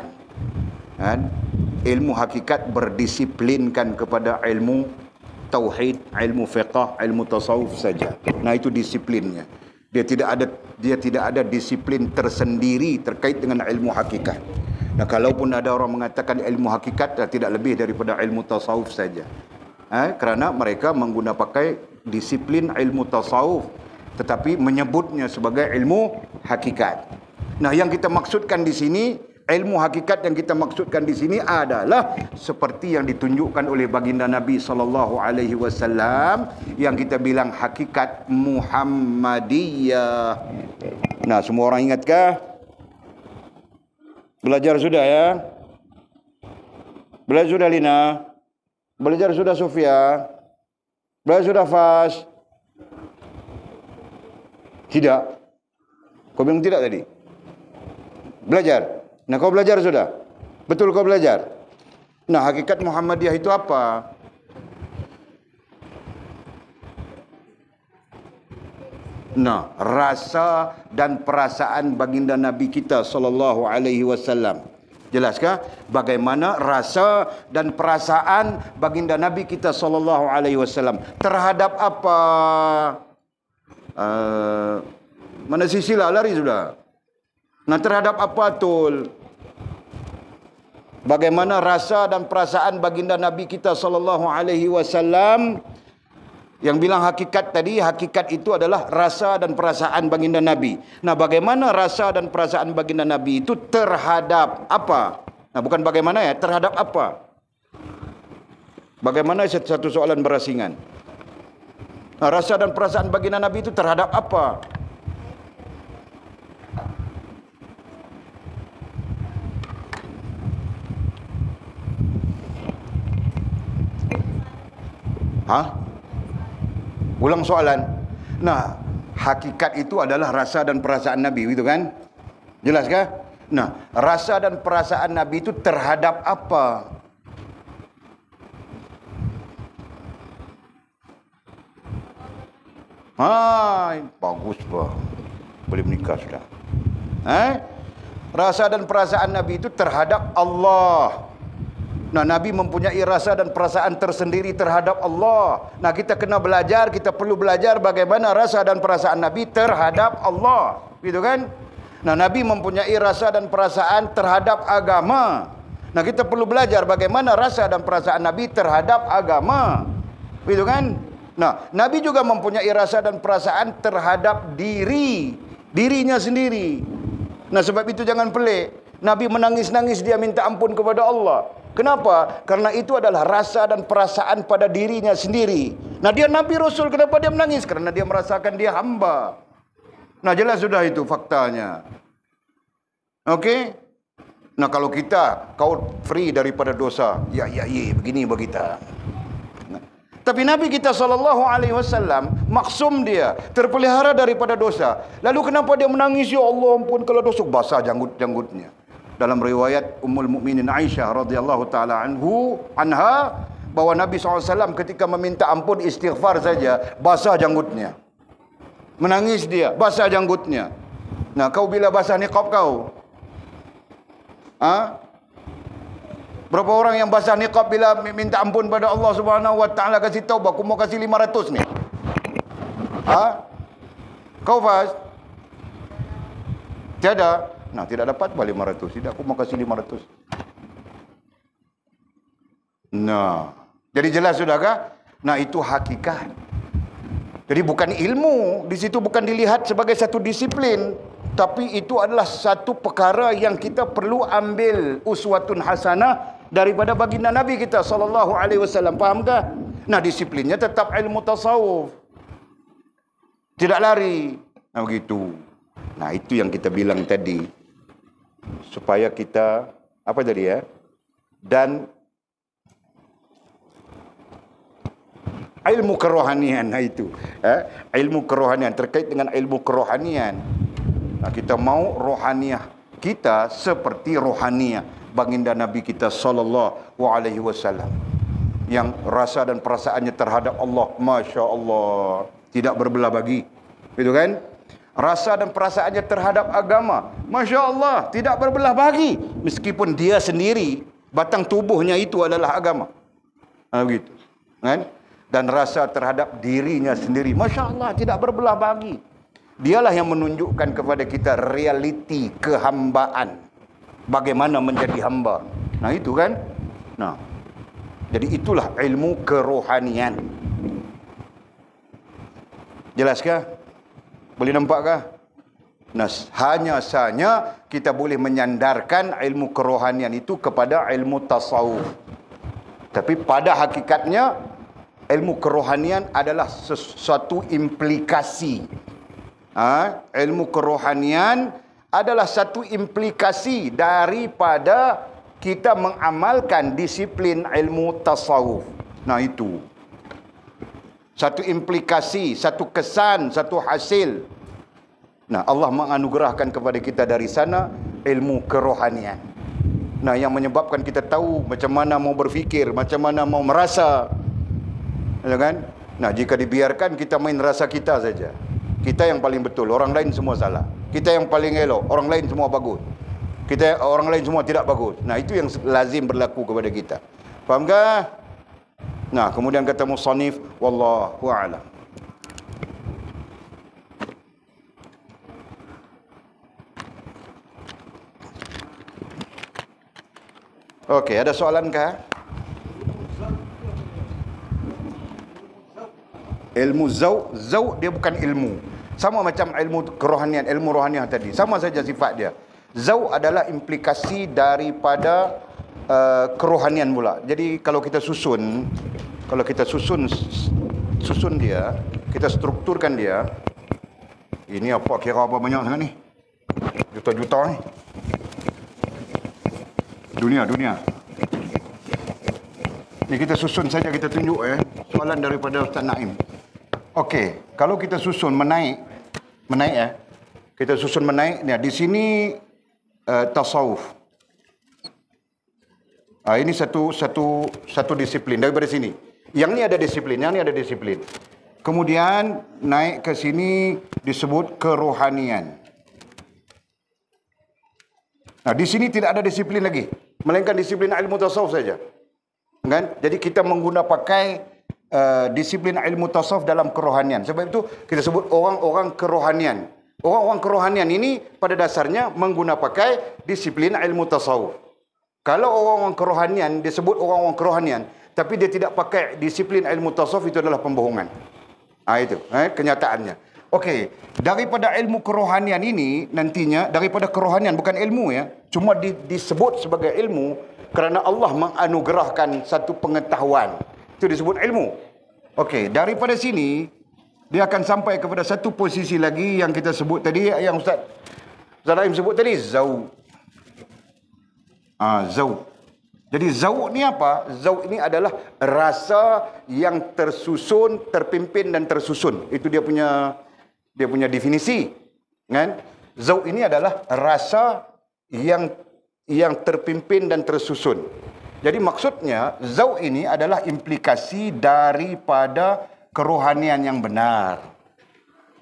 Kan? Ilmu hakikat berdisiplinkan kepada ilmu tauhid, ilmu fiqh, ilmu tasawuf saja. Nah, itu disiplinnya. Dia tidak ada disiplin tersendiri terkait dengan ilmu hakikat. Nah, kalaupun ada orang mengatakan ilmu hakikat, tidak lebih daripada ilmu tasawuf saja. Kerana mereka pakai disiplin ilmu tasawuf, tetapi menyebutnya sebagai ilmu hakikat. Nah, yang kita maksudkan di sini, ilmu hakikat yang kita maksudkan di sini adalah seperti yang ditunjukkan oleh baginda Nabi SAW, yang kita bilang hakikat Muhammadiyah. Nah, semua orang ingatkah? Belajar sudah ya? Belajar sudah Lina? Belajar sudah Sofia? Belajar sudah Fas? Tidak. Kau bilang tidak tadi? Belajar. Nah, kau belajar sudah? Betul kau belajar? Nah, hakikat Muhammadiyah itu apa? Nah, rasa dan perasaan baginda Nabi kita sallallahu alaihi wasallam. Jelaskah bagaimana rasa dan perasaan baginda Nabi kita sallallahu alaihi wasallam terhadap apa? Mana si Sila lari sudah? Nah, terhadap apa tul? Bagaimana rasa dan perasaan baginda Nabi kita sallallahu alaihi wasallam? Yang bilang hakikat tadi, hakikat itu adalah rasa dan perasaan baginda Nabi. Nah, bagaimana rasa dan perasaan baginda Nabi itu terhadap apa? Nah, bukan bagaimana ya, terhadap apa? Bagaimana satu soalan berasingan. Nah, rasa dan perasaan baginda Nabi itu terhadap apa? Ulang soalan. Nah, hakikat itu adalah rasa dan perasaan Nabi, gitu kan? Jelas kah? Nah, rasa dan perasaan Nabi itu terhadap apa? Bagus, Pak. Boleh menikah sudah. Rasa dan perasaan Nabi itu terhadap Allah. Nah, Nabi mempunyai rasa dan perasaan tersendiri terhadap Allah. Nah, kita kena belajar, kita perlu belajar bagaimana rasa dan perasaan Nabi terhadap Allah. Gitu kan? Nah, Nabi mempunyai rasa dan perasaan terhadap agama. Nah, kita perlu belajar bagaimana rasa dan perasaan Nabi terhadap agama. Gitu kan? Nah, Nabi juga mempunyai rasa dan perasaan terhadap dirinya sendiri. Nah, sebab itu jangan pelik. Nabi menangis-nangis, dia minta ampun kepada Allah. Kenapa? Karena itu adalah rasa dan perasaan pada dirinya sendiri. Nah, dia Nabi Rasul, kenapa dia menangis? Karena dia merasakan dia hamba. Nah, jelas sudah itu faktanya. Okey? Nah, kalau kita, kau free daripada dosa, ya begini bagi kita. Tapi Nabi kita SAW maksum dia, terpelihara daripada dosa. Lalu kenapa dia menangis? Ya Allah, ampun kalau dosa, basah janggut-janggutnya. Dalam riwayat Ummul Mukminin Aisyah radhiyallahu taala anha, bahwa Nabi SAW ketika meminta ampun istighfar saja, basah janggutnya. Menangis dia, basah janggutnya. Nah, kau bila basah niqab kau? Berapa orang yang basah niqab bila minta ampun pada Allah Subhanahu wa taala, kasih taubah, aku mau kasih 500 nih. Kau Faz? Tiada. Nah, tidak dapat balik 500. Tidak, aku mau kasih 500. Nah, jadi jelas sudahkah? Nah, itu hakikat. Jadi bukan ilmu, di situ bukan dilihat sebagai satu disiplin, tapi itu adalah satu perkara yang kita perlu ambil uswatun hasanah daripada baginda Nabi kita sallallahu alaihi wasallam. Fahamkah? Nah, disiplinnya tetap ilmu tasawuf. Tidak lari. Nah, begitu. Nah, itu yang kita bilang tadi. Supaya kita apa tadi ya? Dan ilmu kerohanian, nah itu. Ilmu kerohanian, terkait dengan ilmu kerohanian. Nah, kita mau rohaniah kita seperti rohaniah baginda Nabi kita sallallahu alaihi wasallam, yang rasa dan perasaannya terhadap Allah, Masya Allah, tidak berbelah bagi. Itu kan? Rasa dan perasaannya terhadap agama, Masya Allah, tidak berbelah bagi. Meskipun dia sendiri, batang tubuhnya itu adalah agama. Nah, begitu. Kan? Dan rasa terhadap dirinya sendiri, Masya Allah, tidak berbelah bagi. Dialah yang menunjukkan kepada kita realiti kehambaan. Bagaimana menjadi hamba. Nah, itu kan. Nah, jadi itulah ilmu kerohanian. Jelaskah? Boleh nampakkah? Nah, hanya saja kita boleh menyandarkan ilmu kerohanian itu kepada ilmu tasawuf. Tapi pada hakikatnya, ilmu kerohanian adalah sesuatu implikasi. Ilmu kerohanian adalah satu implikasi daripada kita mengamalkan disiplin ilmu tasawuf. Nah, itu satu implikasi, satu kesan, satu hasil. Nah, Allah menganugerahkan kepada kita dari sana ilmu kerohanian. Nah, yang menyebabkan kita tahu macam mana mau berfikir, macam mana mau merasa. Ya kan? Nah, jika dibiarkan kita main rasa kita saja, kita yang paling betul, orang lain semua salah. Kita yang paling elok, orang lain semua bagus. Orang lain semua tidak bagus. Nah, itu yang lazim berlaku kepada kita. Fahamkah? Nah, kemudian kata musannif, wallahu a'lam. Okey, ada soalan kah? Ilmu zauq dia bukan ilmu. Sama macam ilmu kerohanian, ilmu rohaniah tadi. Sama saja sifat dia. Zauq adalah implikasi daripada kerohanian pula. Jadi kalau kita susun dia, kita strukturkan dia. Ini apa kira apa banyak sangat ni? Juta-juta ni. Dunia. Ni kita susun saja, kita tunjuk soalan daripada Ustaz Naim. Okey, kalau kita susun menaik kita susun menaik. Nah, di sini tasawuf. Ini satu disiplin daripada sini. Yang ni ada disiplin, yang ni ada disiplin. Kemudian naik ke sini disebut kerohanian. Nah, di sini tidak ada disiplin lagi, melainkan disiplin ilmu tasawuf saja. Kan? Jadi kita pakai disiplin ilmu tasawuf dalam kerohanian. Sebab itu kita sebut orang-orang kerohanian. Orang-orang kerohanian ini pada dasarnya pakai disiplin ilmu tasawuf. Kalau orang-orang kerohanian disebut orang-orang kerohanian, tapi dia tidak pakai disiplin ilmu tasawuf, itu adalah pembohongan. Itu kenyataannya. Okey, daripada ilmu kerohanian ini nantinya, daripada kerohanian bukan ilmu ya. Cuma disebut sebagai ilmu kerana Allah menganugerahkan satu pengetahuan. Itu disebut ilmu. Okey, daripada sini dia akan sampai kepada satu posisi lagi yang kita sebut tadi, yang Ustaz Naim sebut tadi, zauq. Zauq. Jadi zauq ni apa? Zauq ini adalah rasa yang tersusun, terpimpin dan tersusun. Itu dia punya definisi, kan? Zauq ini adalah rasa yang terpimpin dan tersusun. Jadi maksudnya zauq ini adalah implikasi daripada kerohanian yang benar.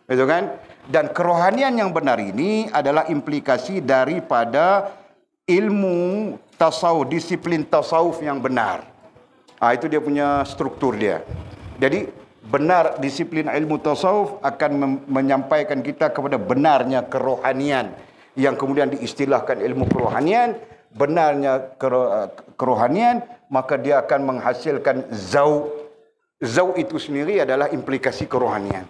Betul kan? Dan kerohanian yang benar ini adalah implikasi daripada ilmu tasawuf, disiplin tasawuf yang benar. Itu dia punya struktur dia. Jadi benar disiplin ilmu tasawuf akan menyampaikan kita kepada benarnya kerohanian, yang kemudian diistilahkan ilmu kerohanian. Benarnya kerohanian, maka dia akan menghasilkan zauq. Zauq itu sendiri adalah implikasi kerohanian.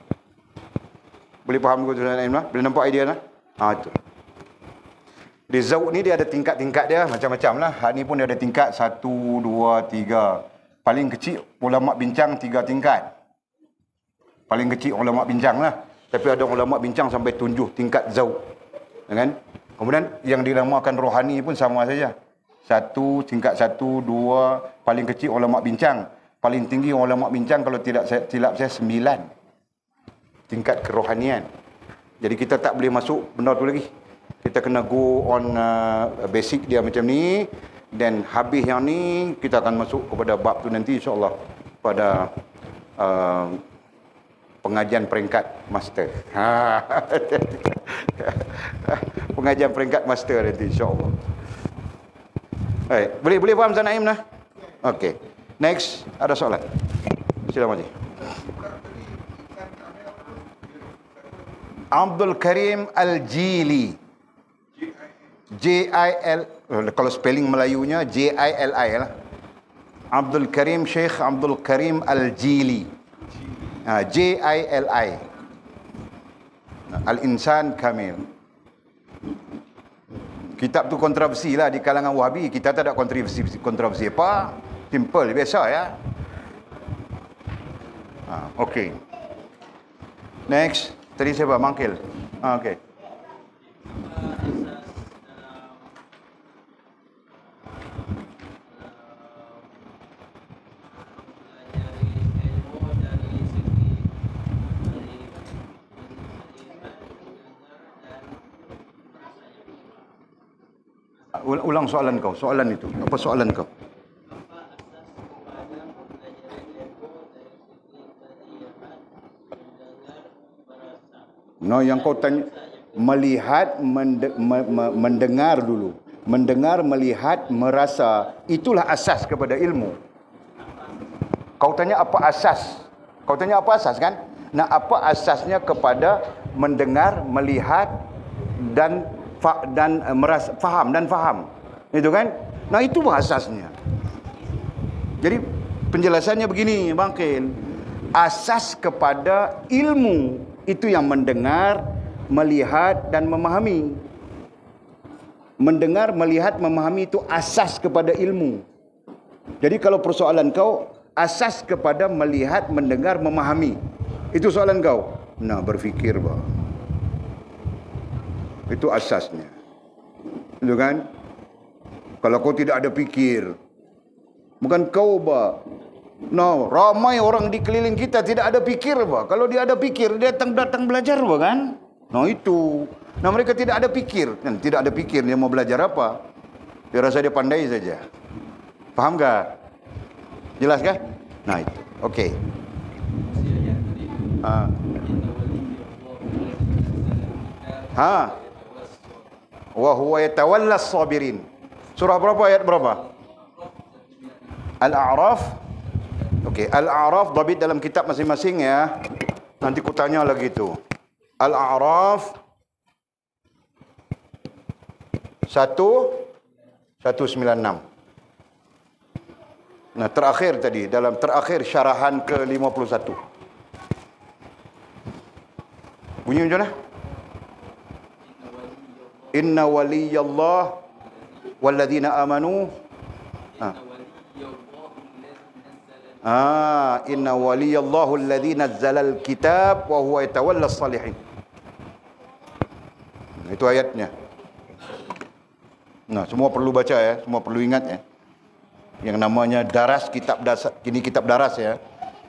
Boleh faham ke Tuan Naim? Boleh nampak idea lah? Itu. Di zauq ni dia ada tingkat-tingkat dia macam-macam lah. Hak ni pun dia ada tingkat 1, 2, 3. Paling kecil ulama bincang 3 tingkat. Paling kecil ulama bincang lah. Tapi ada ulama bincang sampai 7 tingkat zauq. Kan? Kemudian yang dinamakan rohani pun sama saja. Tingkat 1, 2, paling kecil ulama bincang. Paling tinggi ulama bincang kalau tidak silap saya 9. Tingkat kerohanian. Jadi kita tak boleh masuk benda tu lagi. Kita kena go on basic dia macam ni, dan habis yang ni kita akan masuk kepada bab tu nanti insya-Allah pada pengajian peringkat master. Pengajian peringkat master nanti insya-Allah. Baik, boleh faham Ustaz Naim lah? Okey. Next, ada soalan? Silakan Haji. Abdul Karim Al-Jili. J-I-L, kalau spelling Melayunya J-I-L-I lah. Abdul Karim, Syekh Abdul Karim Al-Jili. J-I-L-I. Al-Insan Kamil. Kitab tu kontroversi lah di kalangan Wahabi. Kita tak ada kontroversi apa. Simple, biasa ya. Okey. Next. Tadi siapa? Mangkil. Okey. Ulang soalan kau. Soalan itu. Apa soalan kau? No, yang kau tanya melihat, mendengar dulu. Mendengar, melihat, merasa, itulah asas kepada ilmu. Kau tanya apa asas? Kau tanya apa asas kan? Nah, apa asasnya kepada mendengar, melihat dan merasa, faham dan faham. Itu kan? Nah, itu asasnya. Jadi penjelasannya begini, Bangkil. Asas kepada ilmu itu yang mendengar, melihat dan memahami. Mendengar, melihat, memahami itu asas kepada ilmu. Jadi kalau persoalan kau asas kepada melihat, mendengar, memahami, itu soalan kau. Nah, berfikir bah. Itu asasnya. Itu kan? Kalau kau tidak ada fikir, bukan kau bah. No, ramai orang di keliling kita tidak ada fikir, bah. Kalau dia ada fikir, dia datang belajar, bah, kan? No, itu. Nah, mereka tidak ada fikir. Dan tidak ada fikir, dia mau belajar apa? Dia rasa dia pandai saja. Faham tak? Jelas kah? Nah, itu. Okey. Wa huwa yatawallas sabirin. Surah berapa, ayat berapa? Al-A'raf. Okey, Al-A'raf dhabit dalam kitab masing-masing ya. Nanti ku tanya lagi tu. Al-A'raf 196. Nah, terakhir tadi, dalam terakhir syarahan ke-51. Bunyi macam mana? Inna waliyallah walladzina amanu. Inna waliyallahu alladzi nazzalal kitab wa huwa yatawallas salihin. Itu ayatnya. Nah, semua perlu baca ya, semua perlu ingat ya. Yang namanya daras, kitab dasar, ini kitab daras ya.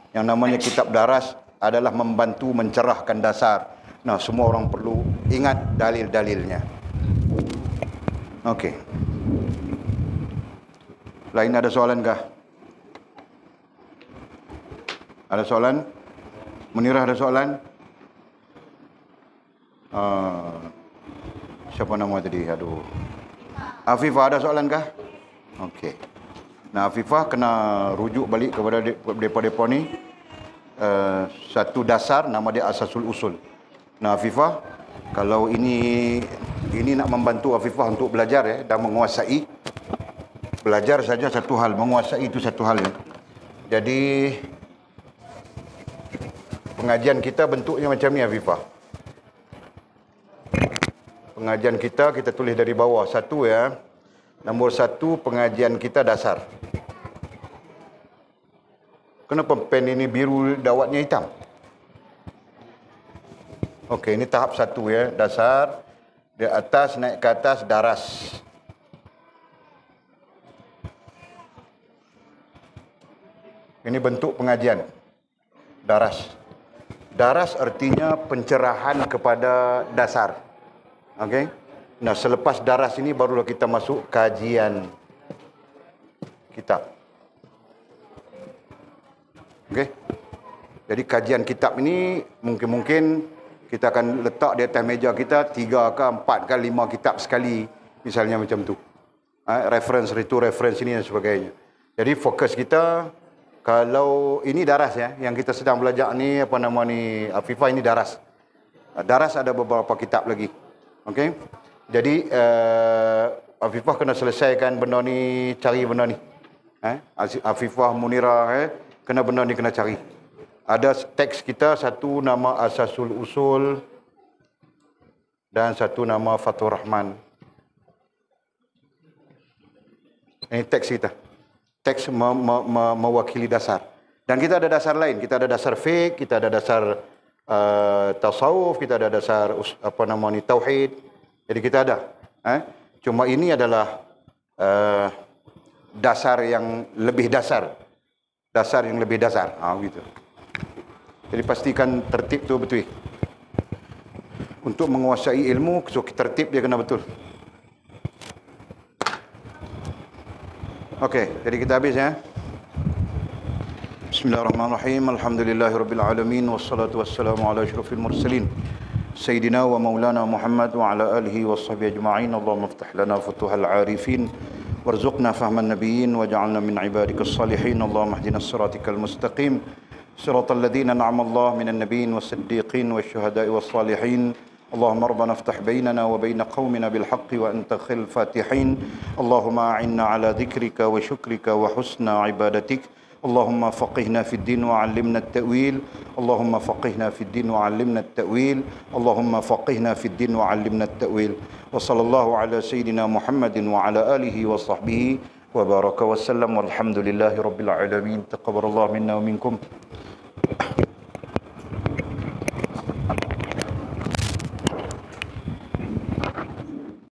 Yang namanya kitab daras adalah membantu mencerahkan dasar. Nah, semua orang perlu ingat dalil-dalilnya. Okey. Lain ada soalan kah? Ada soalan? Munirah ada soalan? Siapa nama tadi? Aduh. Afifah ada soalan kah? Okey. Nah, Afifah kena rujuk balik kepada depa-depa ni. Satu dasar nama dia Asasul Usul. Nah, Afifah, kalau ini nak membantu Afifah untuk belajar ya dan menguasai. Belajar saja satu hal, menguasai itu satu hal ya. Jadi pengajian kita bentuknya macam ni Afifah. Pengajian kita tulis dari bawah. Satu ya. Nombor satu, pengajian kita dasar. Kenapa pen ini biru, dawatnya hitam? Okey, ini tahap satu ya. Dasar. Di atas, naik ke atas, daras. Ini bentuk pengajian. Daras. Daras artinya pencerahan kepada dasar. Okey. Nah, selepas daras ini barulah kita masuk kajian kitab. Okey. Jadi kajian kitab ini mungkin kita akan letak di atas meja kita 3 ke 4 ke 5 kitab sekali. Misalnya macam tu. Reference itu, reference ini dan sebagainya. Jadi fokus kita, kalau ini daras ya, yang kita sedang belajar ni, apa nama ni, Afifah, ini daras. Daras ada beberapa kitab lagi. Okey. Jadi Afifah kena selesaikan benda ni, cari benda ni. Afifah, Munirah, kena benda ni kena cari. Ada teks kita, satu nama Asasul Usul dan satu nama Fathur Rahman. Ini teks kita. Teks mewakili dasar. Dan kita ada dasar lain. Kita ada dasar fiqh, kita ada dasar tasawuf, kita ada dasar tauhid. Jadi kita ada. Cuma ini adalah dasar yang lebih dasar. Dasar yang lebih dasar. Gitu. Jadi pastikan tertib tu betul. Untuk menguasai ilmu, so tertib dia kena betul. Okey, jadi kita habis ya. Bismillahirrahmanirrahim. Alhamdulillahirabbil alamin wassalatu wassalamu ala asyrafil mursalin sayyidina wa maulana Muhammad wa ala alihi washabbihi ajma'in. Allahumma iftah lana futuhal arifin warzuqna fahman nabiyyin waj'alna min ibadikas salihin. Allahumma ihdinas siratal mustaqim siratal ladzina an'ama Allah minan nabiyyin was-siddiqin wasyuhada'i was-salihin. اللهم ربنا افتح بيننا وبين قومنا بالحق وأنت خير الفاتحين. اللهم أعنا على ذكرك وشكرك وحسن عبادتك. اللهم فقهنا في الدين وعلمنا التأويل. اللهم فقهنا في الدين وعلمنا التأويل. اللهم فقهنا في الدين وعلمنا التأويل. وصلى الله على سيدنا محمد وعلى آله وصحبه وبارك وسلم والحمد لله رب العالمين. تقبل الله منا ومنكم.